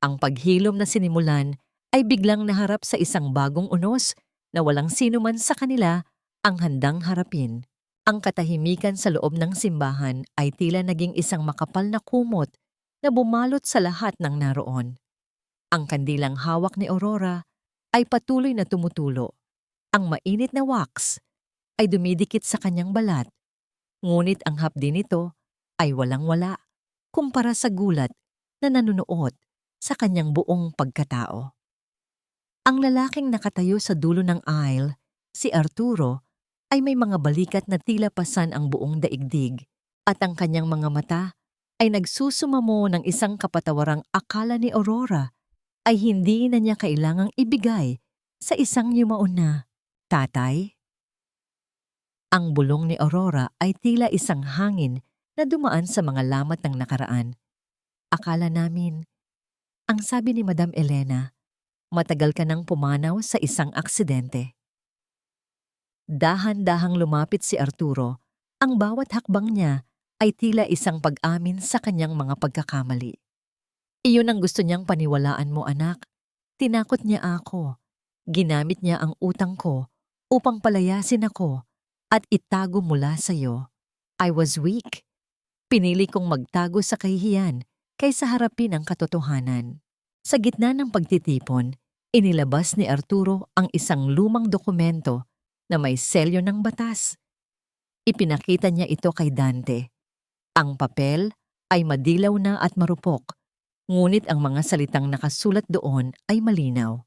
Ang paghilom na sinimulan ay biglang naharap sa isang bagong unos na walang sino man sa kanila ang handang harapin. Ang katahimikan sa loob ng simbahan ay tila naging isang makapal na kumot na bumalot sa lahat ng naroon. Ang kandilang hawak ni Aurora ay patuloy na tumutulo. Ang mainit na wax ay dumidikit sa kanyang balat Ngunit ang hapdi nito ay walang-wala kumpara sa gulat na nanunuot sa kanyang buong pagkatao. Ang lalaking nakatayo sa dulo ng aisle, si Arturo, ay may mga balikat na tila pasan ang buong daigdig at ang kanyang mga mata ay nagsusumamo ng isang kapatawarang akala ni Aurora ay hindi na niya kailangang ibigay sa isang yumaon na tatay. Ang bulong ni Aurora ay tila isang hangin na dumaan sa mga lamat ng nakaraan. Akala namin, ang sabi ni Madam Elena, matagal ka nang pumanaw sa isang aksidente. Dahan-dahang lumapit si Arturo, ang bawat hakbang niya ay tila isang pag-amin sa kanyang mga pagkakamali. Iyon ang gusto niyang paniwalaan mo, anak. Tinakot niya ako. Ginamit niya ang utang ko upang palayasin ako at itago mula sa iyo. I was weak. Pinili kong magtago sa kahihiyan kaysa harapin ang katotohanan. Sa gitna ng pagtitipon, inilabas ni Arturo ang isang lumang dokumento na may selyo ng batas. Ipinakita niya ito kay Dante. Ang papel ay madilaw na at marupok, ngunit ang mga salitang nakasulat doon ay malinaw.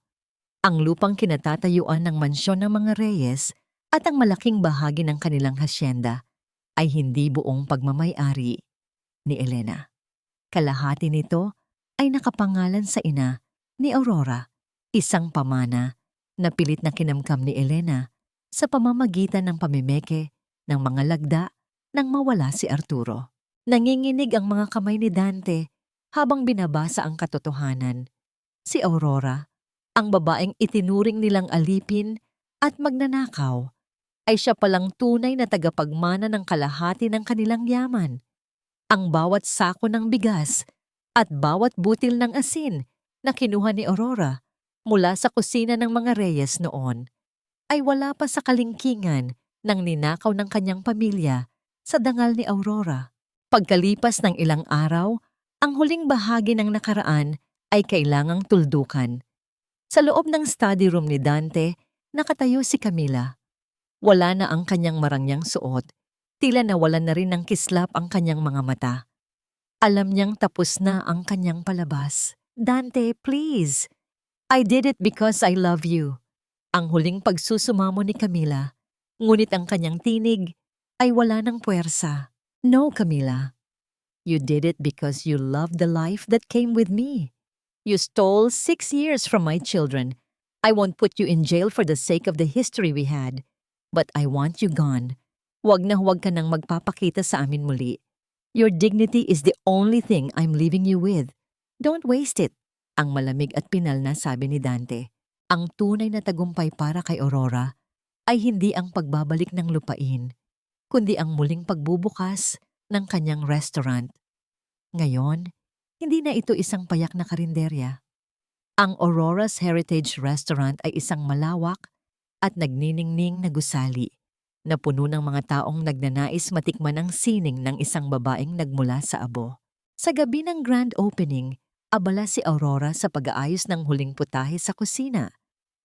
Ang lupang kinatatayuan ng mansyon ng mga Reyes at ang malaking bahagi ng kanilang hasyenda ay hindi buong pagmamay-ari ni Elena. Kalahati nito ay nakapangalan sa ina ni Aurora, isang pamana na pilit na kinamkam ni Elena sa pamamagitan ng pamimeke ng mga lagda nang mawala si Arturo. Nanginginig ang mga kamay ni Dante habang binabasa ang katotohanan. Si Aurora, ang babaeng itinuring nilang alipin at magnanakaw, ay siya palang tunay na tagapagmana ng kalahati ng kanilang yaman. Ang bawat sako ng bigas at bawat butil ng asin na kinuha ni Aurora mula sa kusina ng mga Reyes noon ay wala pa sa kalingkingan ng ninakaw ng kanyang pamilya sa dangal ni Aurora. Pagkalipas ng ilang araw, ang huling bahagi ng nakaraan ay kailangang tuldukan. Sa loob ng study room ni Dante, nakatayo si Camila. Wala na ang kanyang marangyang suot, tila nawalan na rin ng kislap ang kanyang mga mata. Alam niyang tapos na ang kanyang palabas. Dante, please. I did it because I love you. Ang huling pagsusumamo ni Camila, ngunit ang kanyang tinig ay wala ng puwersa. No, Camila. You did it because you loved the life that came with me. You stole 6 years from my children. I won't put you in jail for the sake of the history we had. But I want you gone. Huwag na huwag ka nang magpapakita sa amin muli. Your dignity is the only thing I'm leaving you with. Don't waste it. Ang malamig at pinal na sabi ni Dante. Ang tunay na tagumpay para kay Aurora ay hindi ang pagbabalik ng lupain, kundi ang muling pagbubukas ng kanyang restaurant. Ngayon, hindi na ito isang payak na karinderya. Ang Aurora's Heritage Restaurant ay isang malawak at nagniningning na gusali na puno ng mga taong nagnanais matikman ang sining ng isang babaeng nagmula sa abo. Sa gabi ng grand opening, abala si Aurora sa pag-aayos ng huling putahe sa kusina.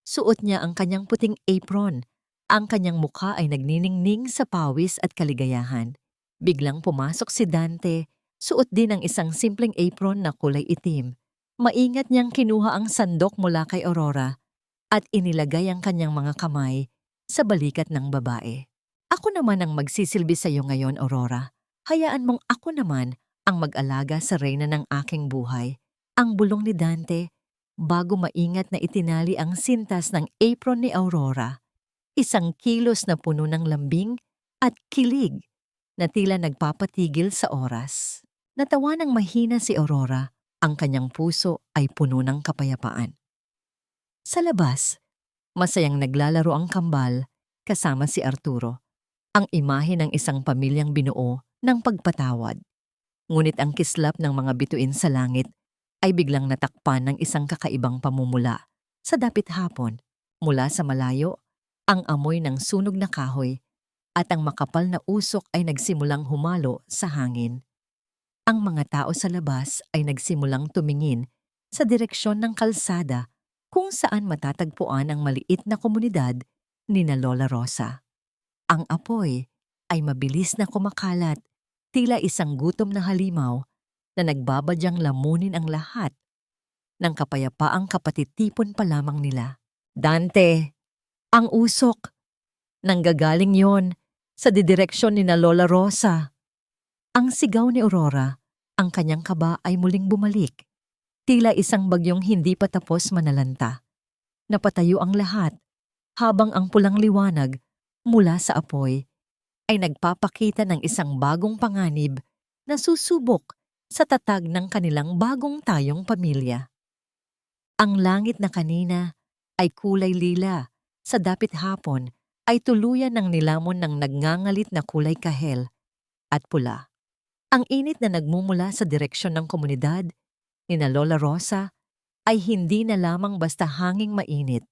Suot niya ang kanyang puting apron. Ang kanyang mukha ay nagniningning sa pawis at kaligayahan. Biglang pumasok si Dante, suot din ang isang simpleng apron na kulay itim. Maingat niyang kinuha ang sandok mula kay Aurora at inilagay ang kanyang mga kamay sa balikat ng babae. Ako naman ang magsisilbi sa iyo ngayon, Aurora. Hayaan mong ako naman ang mag-alaga sa reyna ng aking buhay. Ang bulong ni Dante bago maingat na itinali ang sintas ng apron ni Aurora. Isang kilos na puno ng lambing at kilig na tila nagpapatigil sa oras. Natawa ng mahina si Aurora, ang kanyang puso ay puno ng kapayapaan. Sa labas, masayang naglalaro ang kambal kasama si Arturo, ang imahe ng isang pamilyang binuo ng pagpatawad. Ngunit ang kislap ng mga bituin sa langit ay biglang natakpan ng isang kakaibang pamumula. Sa dapit hapon, mula sa malayo, ang amoy ng sunog na kahoy at ang makapal na usok ay nagsimulang humalo sa hangin. Ang mga tao sa labas ay nagsimulang tumingin sa direksyon ng kalsada kung saan matatagpuan ang maliit na komunidad ni na Lola Rosa. Ang apoy ay mabilis na kumakalat, tila isang gutom na halimaw na nagbabadyang lamunin ang lahat ng kapayapaang kapatitipon pa lamang nila. Dante, ang usok! Nanggagaling yon sa didireksyon ni na Lola Rosa. Ang sigaw ni Aurora, ang kanyang kaba ay muling bumalik. Tila isang bagyong hindi pa tapos manalanta. Napatayo ang lahat habang ang pulang liwanag mula sa apoy ay nagpapakita ng isang bagong panganib na susubok sa tatag ng kanilang bagong tayong pamilya. Ang langit na kanina ay kulay lila, sa dapit hapon ay tuluyan ng nilamon ng nagngangalit na kulay kahel at pula. Ang init na nagmumula sa direksyon ng komunidad ni na Lola Rosa ay hindi na lamang basta hanging mainit.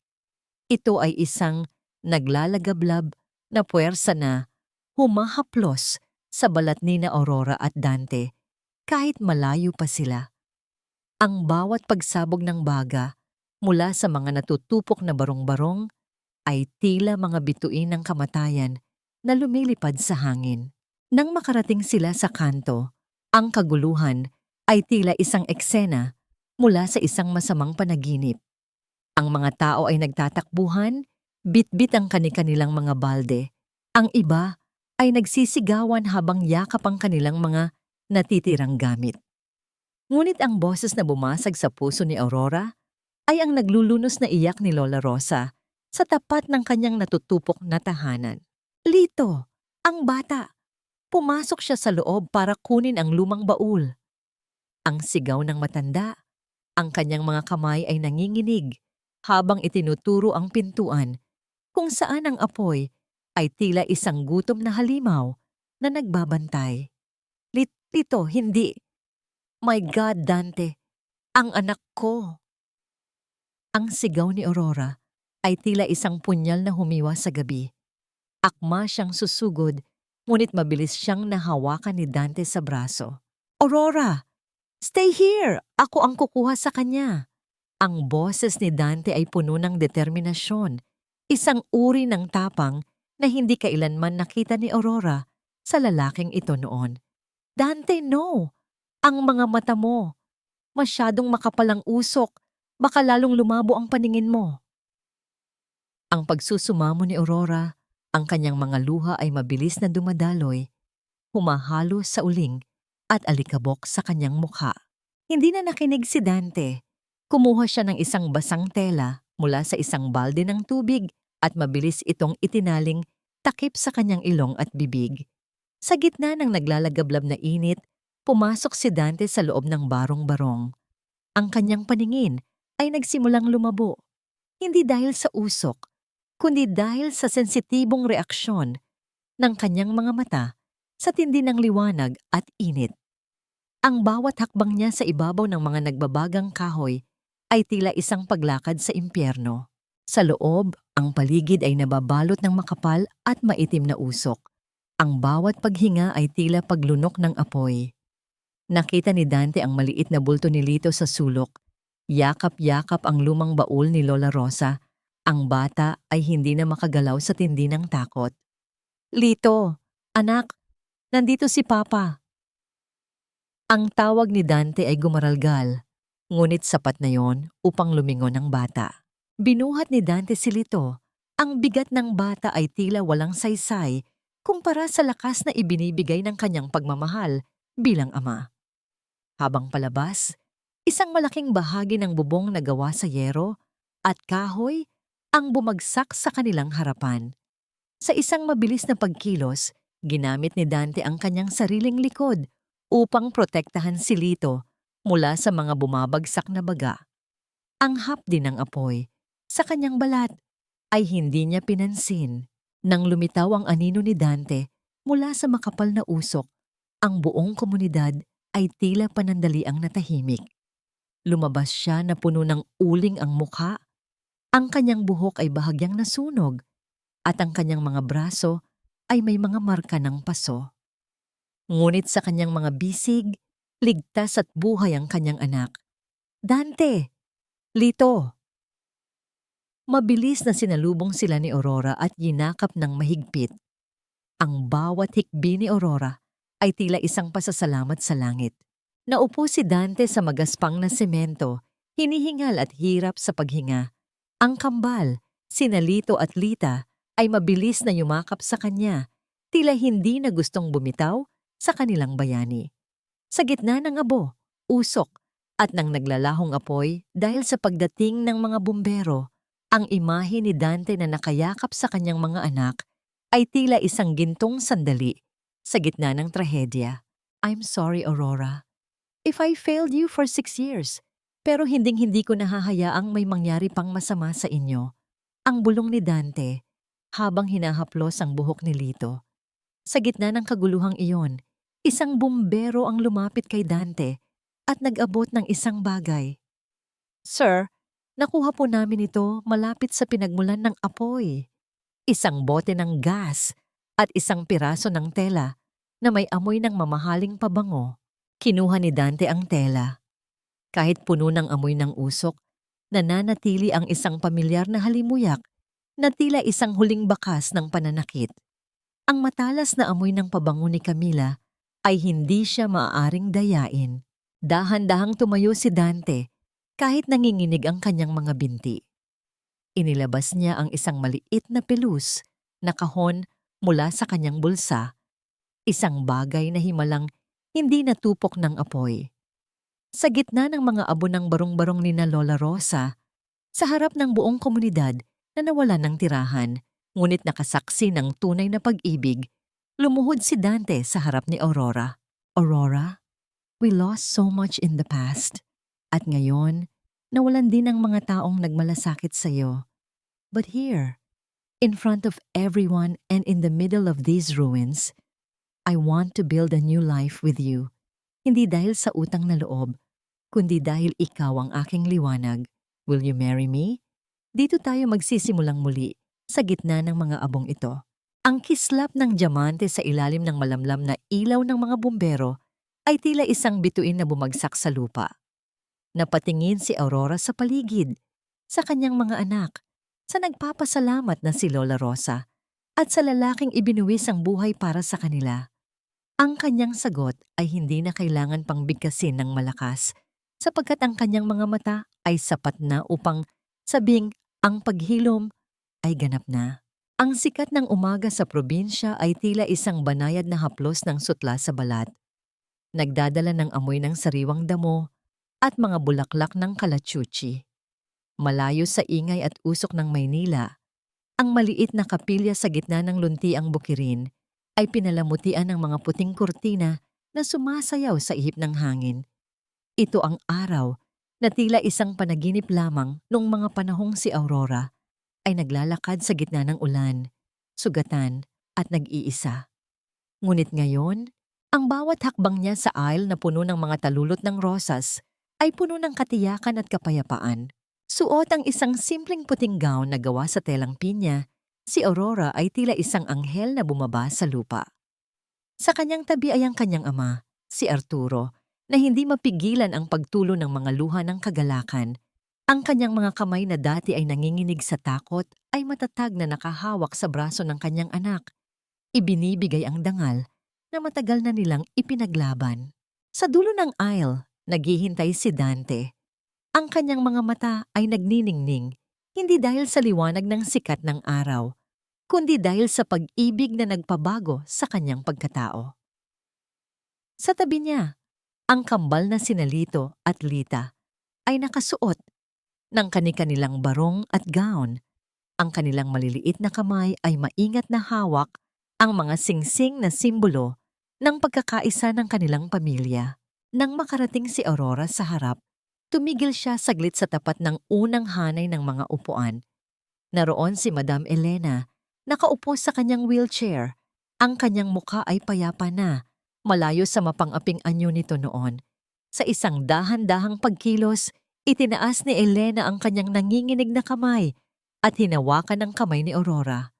Ito ay isang naglalagablab na puwersa na humahaplos sa balat ni na Aurora at Dante kahit malayo pa sila. Ang bawat pagsabog ng baga mula sa mga natutupok na barong-barong ay tila mga bituin ng kamatayan na lumilipad sa hangin. Nang makarating sila sa kanto, ang kaguluhan ay tila isang eksena mula sa isang masamang panaginip. Ang mga tao ay nagtatakbuhan, bitbit ang kani-kanilang mga balde. Ang iba ay nagsisigawan habang yakap ang kanilang mga natitirang gamit. Ngunit ang boses na bumasag sa puso ni Aurora ay ang naglulunos na iyak ni Lola Rosa sa tapat ng kanyang natutupok na tahanan. Lito, ang bata! Pumasok siya sa loob para kunin ang lumang baul. Ang sigaw ng matanda, ang kanyang mga kamay ay nanginginig habang itinuturo ang pintuan kung saan ang apoy ay tila isang gutom na halimaw na nagbabantay. Lito, hindi. My God, Dante, ang anak ko. Ang sigaw ni Aurora ay tila isang punyal na humiwa sa gabi. Akma siyang susugod, ngunit mabilis siyang nahawakan ni Dante sa braso. Aurora! Stay here! Ako ang kukuha sa kanya. Ang boses ni Dante ay puno ng determinasyon, isang uri ng tapang na hindi kailanman nakita ni Aurora sa lalaking ito noon. Dante, no! Ang mga mata mo! Masyadong makapalang usok, baka lalong lumabo ang paningin mo. Ang pagsusumamo ni Aurora, ang kanyang mga luha ay mabilis na dumadaloy, humahalo sa uling at alikabok sa kanyang mukha. Hindi na nakinig si Dante. Kumuha siya ng isang basang tela mula sa isang balde ng tubig at mabilis itong itinaling takip sa kanyang ilong at bibig. Sa gitna ng naglalagablab na init, pumasok si Dante sa loob ng barong-barong. Ang kanyang paningin ay nagsimulang lumabo, hindi dahil sa usok, kundi dahil sa sensitibong reaksyon ng kanyang mga mata sa tindi ng liwanag at init. Ang bawat hakbang niya sa ibabaw ng mga nagbabagang kahoy ay tila isang paglakad sa impyerno. Sa loob, ang paligid ay nababalot ng makapal at maitim na usok. Ang bawat paghinga ay tila paglunok ng apoy. Nakita ni Dante ang maliit na bulto ni Lito sa sulok. Yakap-yakap ang lumang baul ni Lola Rosa. Ang bata ay hindi na makagalaw sa tindi ng takot. Lito, anak, nandito si Papa. Ang tawag ni Dante ay gumaralgal, ngunit sapat na yon upang lumingon ang bata. Binuhat ni Dante si Lito. Ang bigat ng bata ay tila walang saysay kumpara sa lakas na ibinibigay ng kanyang pagmamahal bilang ama. Habang palabas, isang malaking bahagi ng bubong na gawa sa yero at kahoy ang bumagsak sa kanilang harapan. Sa isang mabilis na pagkilos, ginamit ni Dante ang kanyang sariling likod upang protektahan si Lito mula sa mga bumabagsak na baga. Ang hapdi ng apoy sa kanyang balat ay hindi niya pinansin. Nang lumitaw ang anino ni Dante mula sa makapal na usok, ang buong komunidad ay tila panandaliang natahimik. Lumabas siya na puno ng uling ang mukha. Ang kanyang buhok ay bahagyang nasunog at ang kanyang mga braso ay may mga marka ng paso. Ngunit sa kanyang mga bisig, ligtas at buhay ang kanyang anak. Dante! Lito! Mabilis na sinalubong sila ni Aurora at yinakap ng mahigpit. Ang bawat hikbi ni Aurora ay tila isang pasasalamat sa langit. Naupo si Dante sa magaspang na semento, hinihingal at hirap sa paghinga. Ang kambal, sina Lito at Lita, ay mabilis na yumakap sa kanya, tila hindi na gustong bumitaw sa kanilang bayani. Sa gitna ng abo, usok, at ng naglalahong apoy dahil sa pagdating ng mga bumbero, ang imahe ni Dante na nakayakap sa kanyang mga anak ay tila isang gintong sandali sa gitna ng trahedya. I'm sorry, Aurora. If I failed you for 6 years, pero hinding-hindi ko nahahayaang may mangyari pang masama sa inyo. Ang bulong ni Dante habang hinahaplos ang buhok ni Lito. Sa gitna ng kaguluhang iyon, isang bumbero ang lumapit kay Dante at nag-abot ng isang bagay. Sir, nakuha po namin ito malapit sa pinagmulan ng apoy. Isang bote ng gas at isang piraso ng tela na may amoy ng mamahaling pabango. Kinuha ni Dante ang tela. Kahit puno ng amoy ng usok, nananatili ang isang pamilyar na halimuyak na tila isang huling bakas ng pananakit. Ang matalas na amoy ng pabango ni Camila ay hindi siya maaaring dayain. Dahan-dahang tumayo si Dante kahit nanginginig ang kanyang mga binti. Inilabas niya ang isang maliit na pelus na kahon mula sa kanyang bulsa, isang bagay na himalang hindi natupok ng apoy. Sa gitna ng mga abo ng barong-barong ni na Lola Rosa, sa harap ng buong komunidad na nawala ng tirahan, ngunit nakasaksi ng tunay na pag-ibig, lumuhod si Dante sa harap ni Aurora. Aurora, we lost so much in the past. At ngayon, nawalan din ng mga taong nagmalasakit sa iyo. But here, in front of everyone and in the middle of these ruins, I want to build a new life with you. Hindi dahil sa utang na loob, kundi dahil ikaw ang aking liwanag. Will you marry me? Dito tayo magsisimulang muli sa gitna ng mga abong ito. Ang kislap ng diamante sa ilalim ng malamlam na ilaw ng mga bumbero ay tila isang bituin na bumagsak sa lupa. Napatingin si Aurora sa paligid, sa kanyang mga anak, sa nagpapasalamat na si Lola Rosa, at sa lalaking ibinuwis ang buhay para sa kanila. Ang kanyang sagot ay hindi na kailangan pang bigkasin ng malakas sapagkat ang kanyang mga mata ay sapat na upang sabing ang paghilom ay ganap na. Ang sikat ng umaga sa probinsya ay tila isang banayad na haplos ng sutla sa balat. Nagdadala ng amoy ng sariwang damo at mga bulaklak ng kalachuchi. Malayo sa ingay at usok ng Maynila, ang maliit na kapilya sa gitna ng luntiang bukirin ay pinalamutian ng mga puting kurtina na sumasayaw sa ihip ng hangin. Ito ang araw na tila isang panaginip lamang noong mga panahong si Aurora ay naglalakad sa gitna ng ulan, sugatan at nag-iisa. Ngunit ngayon, ang bawat hakbang niya sa aisle na puno ng mga talulot ng rosas ay puno ng katiyakan at kapayapaan. Suot ang isang simpleng puting gown na gawa sa telang pinya, si Aurora ay tila isang anghel na bumaba sa lupa. Sa kanyang tabi ay ang kanyang ama, si Arturo, na hindi mapigilan ang pagtulo ng mga luha ng kagalakan. Ang kanyang mga kamay na dati ay nanginginig sa takot ay matatag na nakahawak sa braso ng kanyang anak. Ibinibigay ang dangal na matagal na nilang ipinaglaban. Sa dulo ng aisle, naghihintay si Dante. Ang kanyang mga mata ay nagniningning, hindi dahil sa liwanag ng sikat ng araw, kundi dahil sa pag-ibig na nagpabago sa kanyang pagkatao. Sa tabi niya, ang kambal na sina Lito at Lita ay nakasuot ng kani-kanilang barong at gown. Ang kanilang maliliit na kamay ay maingat na hawak ang mga singsing na simbolo ng pagkakaisa ng kanilang pamilya. Nang makarating si Aurora sa harap, tumigil siya saglit sa tapat ng unang hanay ng mga upuan. Naroon si Madam Elena, nakaupo sa kanyang wheelchair. Ang kanyang mukha ay payapa na, malayo sa mapang-aping anyo nito noon. Sa isang dahan-dahang pagkilos, itinaas ni Elena ang kanyang nanginginig na kamay at hinawakan ang kamay ni Aurora.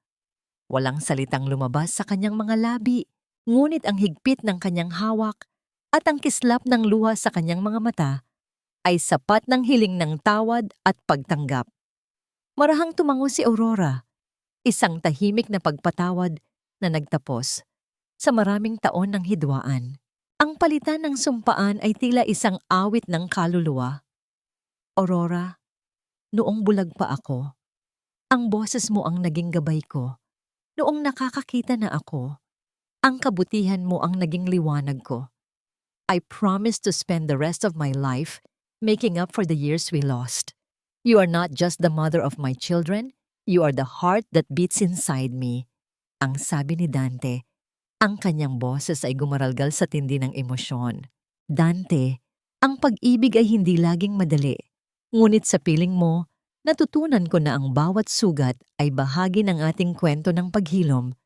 Walang salitang lumabas sa kanyang mga labi, ngunit ang higpit ng kanyang hawak at ang kislap ng luha sa kanyang mga mata ay sapat ng hiling ng tawad at pagtanggap. Marahang tumango si Aurora, isang tahimik na pagpatawad na nagtapos sa maraming taon ng hidwaan. Ang palitan ng sumpaan ay tila isang awit ng kaluluwa. Aurora, noong bulag pa ako, ang boses mo ang naging gabay ko. Noong nakakakita na ako, ang kabutihan mo ang naging liwanag ko. I promise to spend the rest of my life making up for the years we lost. You are not just the mother of my children, you are the heart that beats inside me. Ang sabi ni Dante, ang kanyang boses ay gumaralgal sa tindi ng emosyon. Dante, ang pag-ibig ay hindi laging madali. Ngunit sa piling mo, natutunan ko na ang bawat sugat ay bahagi ng ating kwento ng paghilom.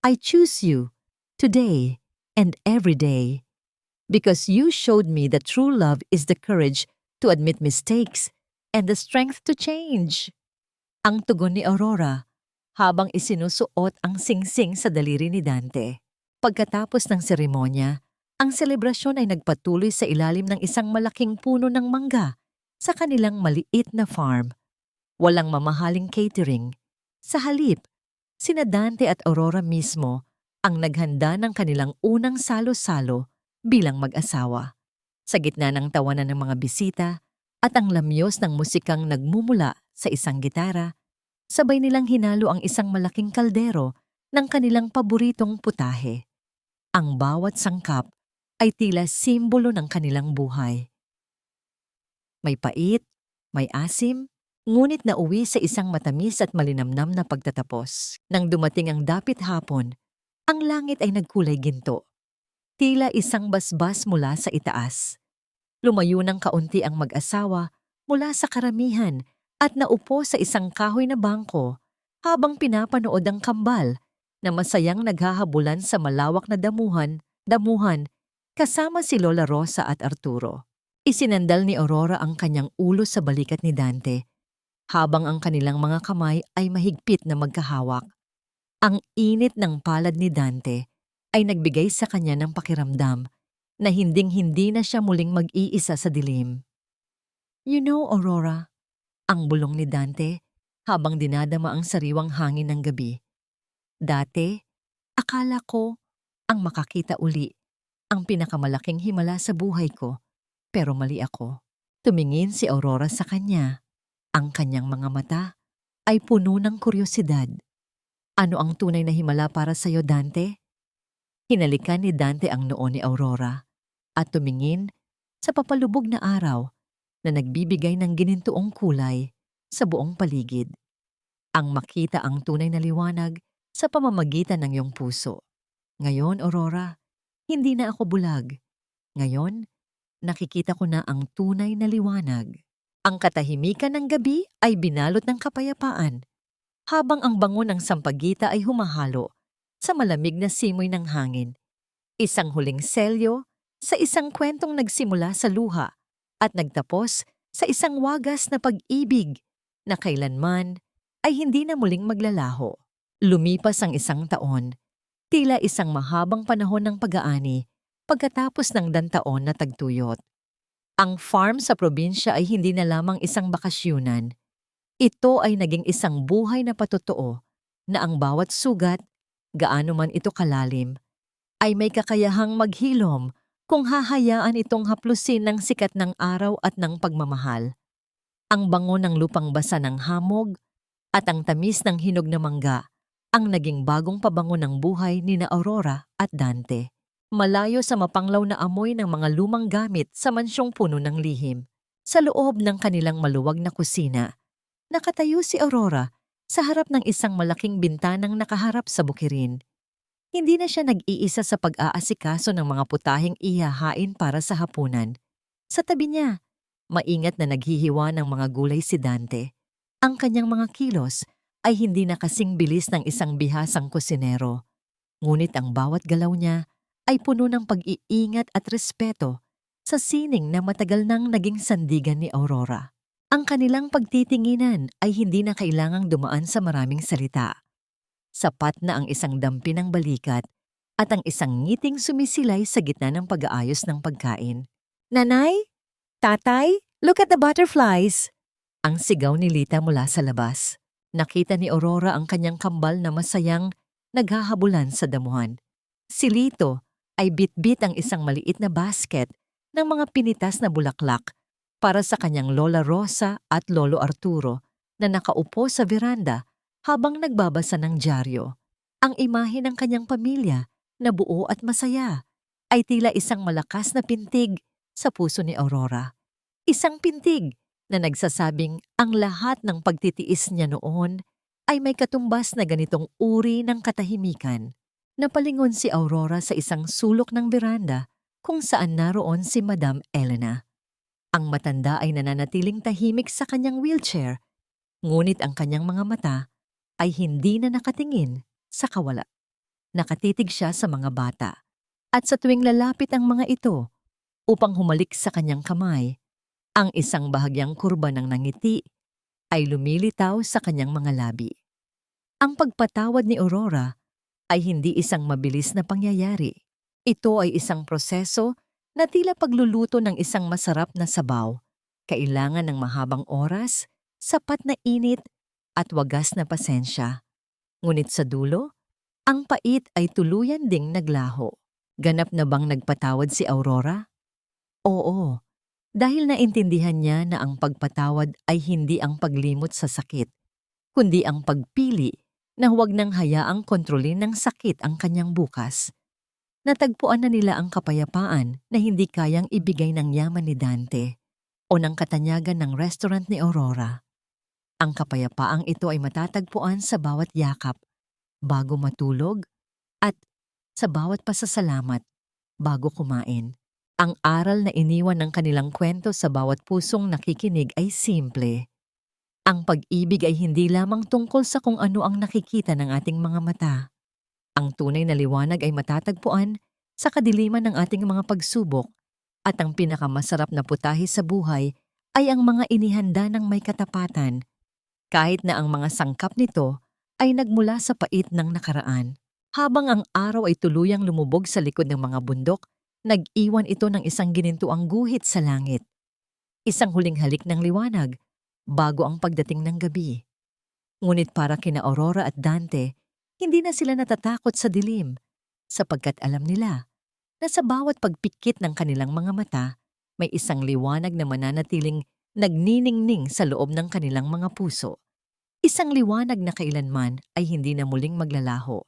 I choose you, today and every day. Because you showed me that true love is the courage to admit mistakes and the strength to change. Ang tugon ni Aurora habang isinusuot ang singsing sa daliri ni Dante. Pagkatapos ng seremonya, ang selebrasyon ay nagpatuloy sa ilalim ng isang malaking puno ng mangga sa kanilang maliit na farm. Walang mamahaling catering. Sa halip, sina Dante at Aurora mismo ang naghanda ng kanilang unang salo-salo bilang mag-asawa. Sa gitna ng tawanan ng mga bisita at ang lamyos ng musikang nagmumula sa isang gitara, sabay nilang hinalo ang isang malaking kaldero ng kanilang paboritong putahe. Ang bawat sangkap ay tila simbolo ng kanilang buhay. May pait, may asim, ngunit nauwi sa isang matamis at malinamnam na pagtatapos. Nang dumating ang dapit hapon, ang langit ay nagkulay ginto. Tila isang basbas mula sa itaas. Lumayo ng kaunti ang mag-asawa mula sa karamihan at naupo sa isang kahoy na bangko habang pinapanood ang kambal na masayang naghahabulan sa malawak na damuhan kasama si Lola Rosa at Arturo. Isinandal ni Aurora ang kanyang ulo sa balikat ni Dante habang ang kanilang mga kamay ay mahigpit na magkahawak. Ang init ng palad ni Dante ay nagbigay sa kanya ng pakiramdam na hinding-hindi na siya muling mag-iisa sa dilim. You know, Aurora, ang bulong ni Dante habang dinadama ang sariwang hangin ng gabi. Dati, akala ko ang makakita uli ang pinakamalaking himala sa buhay ko, pero mali ako. Tumingin si Aurora sa kanya. Ang kanyang mga mata ay puno ng kuryosidad. Ano ang tunay na himala para sa'yo, Dante? Hinalikan ni Dante ang noo ni Aurora at tumingin sa papalubog na araw na nagbibigay ng ginintuong kulay sa buong paligid. Ang makita ang tunay na liwanag sa pamamagitan ng iyong puso. Ngayon, Aurora, hindi na ako bulag. Ngayon, nakikita ko na ang tunay na liwanag. Ang katahimikan ng gabi ay binalot ng kapayapaan, habang ang bango ng sampagita ay humahalo sa malamig na simoy ng hangin. Isang huling selyo sa isang kwentong nagsimula sa luha at nagtapos sa isang wagas na pag-ibig na kailanman ay hindi na muling maglalaho. Lumipas ang isang taon, tila isang mahabang panahon ng pag-aani pagkatapos ng dantaon na tagtuyot. Ang farm sa probinsya ay hindi na lamang isang bakasyunan. Ito ay naging isang buhay na patotoo na ang bawat sugat, gaano man ito kalalim, ay may kakayahang maghilom kung hahayaan itong haplusin ng sikat ng araw at ng pagmamahal. Ang bango ng lupang basa ng hamog at ang tamis ng hinog na mangga ang naging bagong pabango ng buhay ni na Aurora at Dante. Malayo sa mapanglaw na amoy ng mga lumang gamit sa mansyong puno ng lihim. Sa loob ng kanilang maluwag na kusina, nakatayo si Aurora sa harap ng isang malaking bintanang nakaharap sa bukirin. Hindi na siya nag-iisa sa pag-aasikaso ng mga putaheng ihahain para sa hapunan. Sa tabi niya, maingat na naghihiwa ng mga gulay si Dante. Ang kanyang mga kilos ay hindi na kasing bilis ng isang bihasang kusinero. Ngunit ang bawat galaw niya ay puno ng pag-iingat at respeto sa sining na matagal nang naging sandigan ni Aurora. Ang kanilang pagtitinginan ay hindi na kailangang dumaan sa maraming salita. Sapat na ang isang dampi ng balikat at ang isang ngiting sumisilay sa gitna ng pag-aayos ng pagkain. Nanay? Tatay? Look at the butterflies! Ang sigaw ni Lita mula sa labas. Nakita ni Aurora ang kanyang kambal na masayang naghahabulan sa damuhan. Si Lito ay bitbit ang isang maliit na basket ng mga pinitas na bulaklak para sa kanyang Lola Rosa at Lolo Arturo na nakaupo sa veranda habang nagbabasa ng dyaryo. Ang imahe ng kanyang pamilya na buo at masaya ay tila isang malakas na pintig sa puso ni Aurora. Isang pintig na nagsasabing ang lahat ng pagtitiis niya noon ay may katumbas na ganitong uri ng katahimikan. Napalingon si Aurora sa isang sulok ng beranda kung saan naroon si Madam Elena. Ang matanda ay nananatiling tahimik sa kanyang wheelchair, ngunit ang kanyang mga mata ay hindi na nakatingin sa kawala. Nakatitig siya sa mga bata, at sa tuwing lalapit ang mga ito upang humalik sa kanyang kamay, ang isang bahagyang kurba ng nangiti ay lumilitaw sa kanyang mga labi. Ang pagpatawad ni Aurora ay hindi isang mabilis na pangyayari. Ito ay isang proseso na tila pagluluto ng isang masarap na sabaw. Kailangan ng mahabang oras, sapat na init at wagas na pasensya. Ngunit sa dulo, ang pait ay tuluyan ding naglaho. Ganap na bang nagpatawad si Aurora? Oo, dahil naintindihan niya na ang pagpatawad ay hindi ang paglimot sa sakit, kundi ang pagpili na huwag nang hayaang kontrolin ng sakit ang kanyang bukas. Natagpuan na nila ang kapayapaan na hindi kayang ibigay ng yaman ni Dante o ng katanyagan ng restaurant ni Aurora. Ang kapayapaang ito ay matatagpuan sa bawat yakap, bago matulog, at sa bawat pasasalamat, bago kumain. Ang aral na iniwan ng kanilang kwento sa bawat pusong nakikinig ay simple. Ang pag-ibig ay hindi lamang tungkol sa kung ano ang nakikita ng ating mga mata. Ang tunay na liwanag ay matatagpuan sa kadiliman ng ating mga pagsubok, at ang pinakamasarap na putahe sa buhay ay ang mga inihanda ng may katapatan, kahit na ang mga sangkap nito ay nagmula sa pait ng nakaraan. Habang ang araw ay tuluyang lumubog sa likod ng mga bundok, nag-iwan ito ng isang ginintuang guhit sa langit. Isang huling halik ng liwanag bago ang pagdating ng gabi. Ngunit para kina Aurora at Dante, hindi na sila natatakot sa dilim, sapagkat alam nila na sa bawat pagpikit ng kanilang mga mata, may isang liwanag na mananatiling nagniningning sa loob ng kanilang mga puso. Isang liwanag na kailanman ay hindi na muling maglalaho.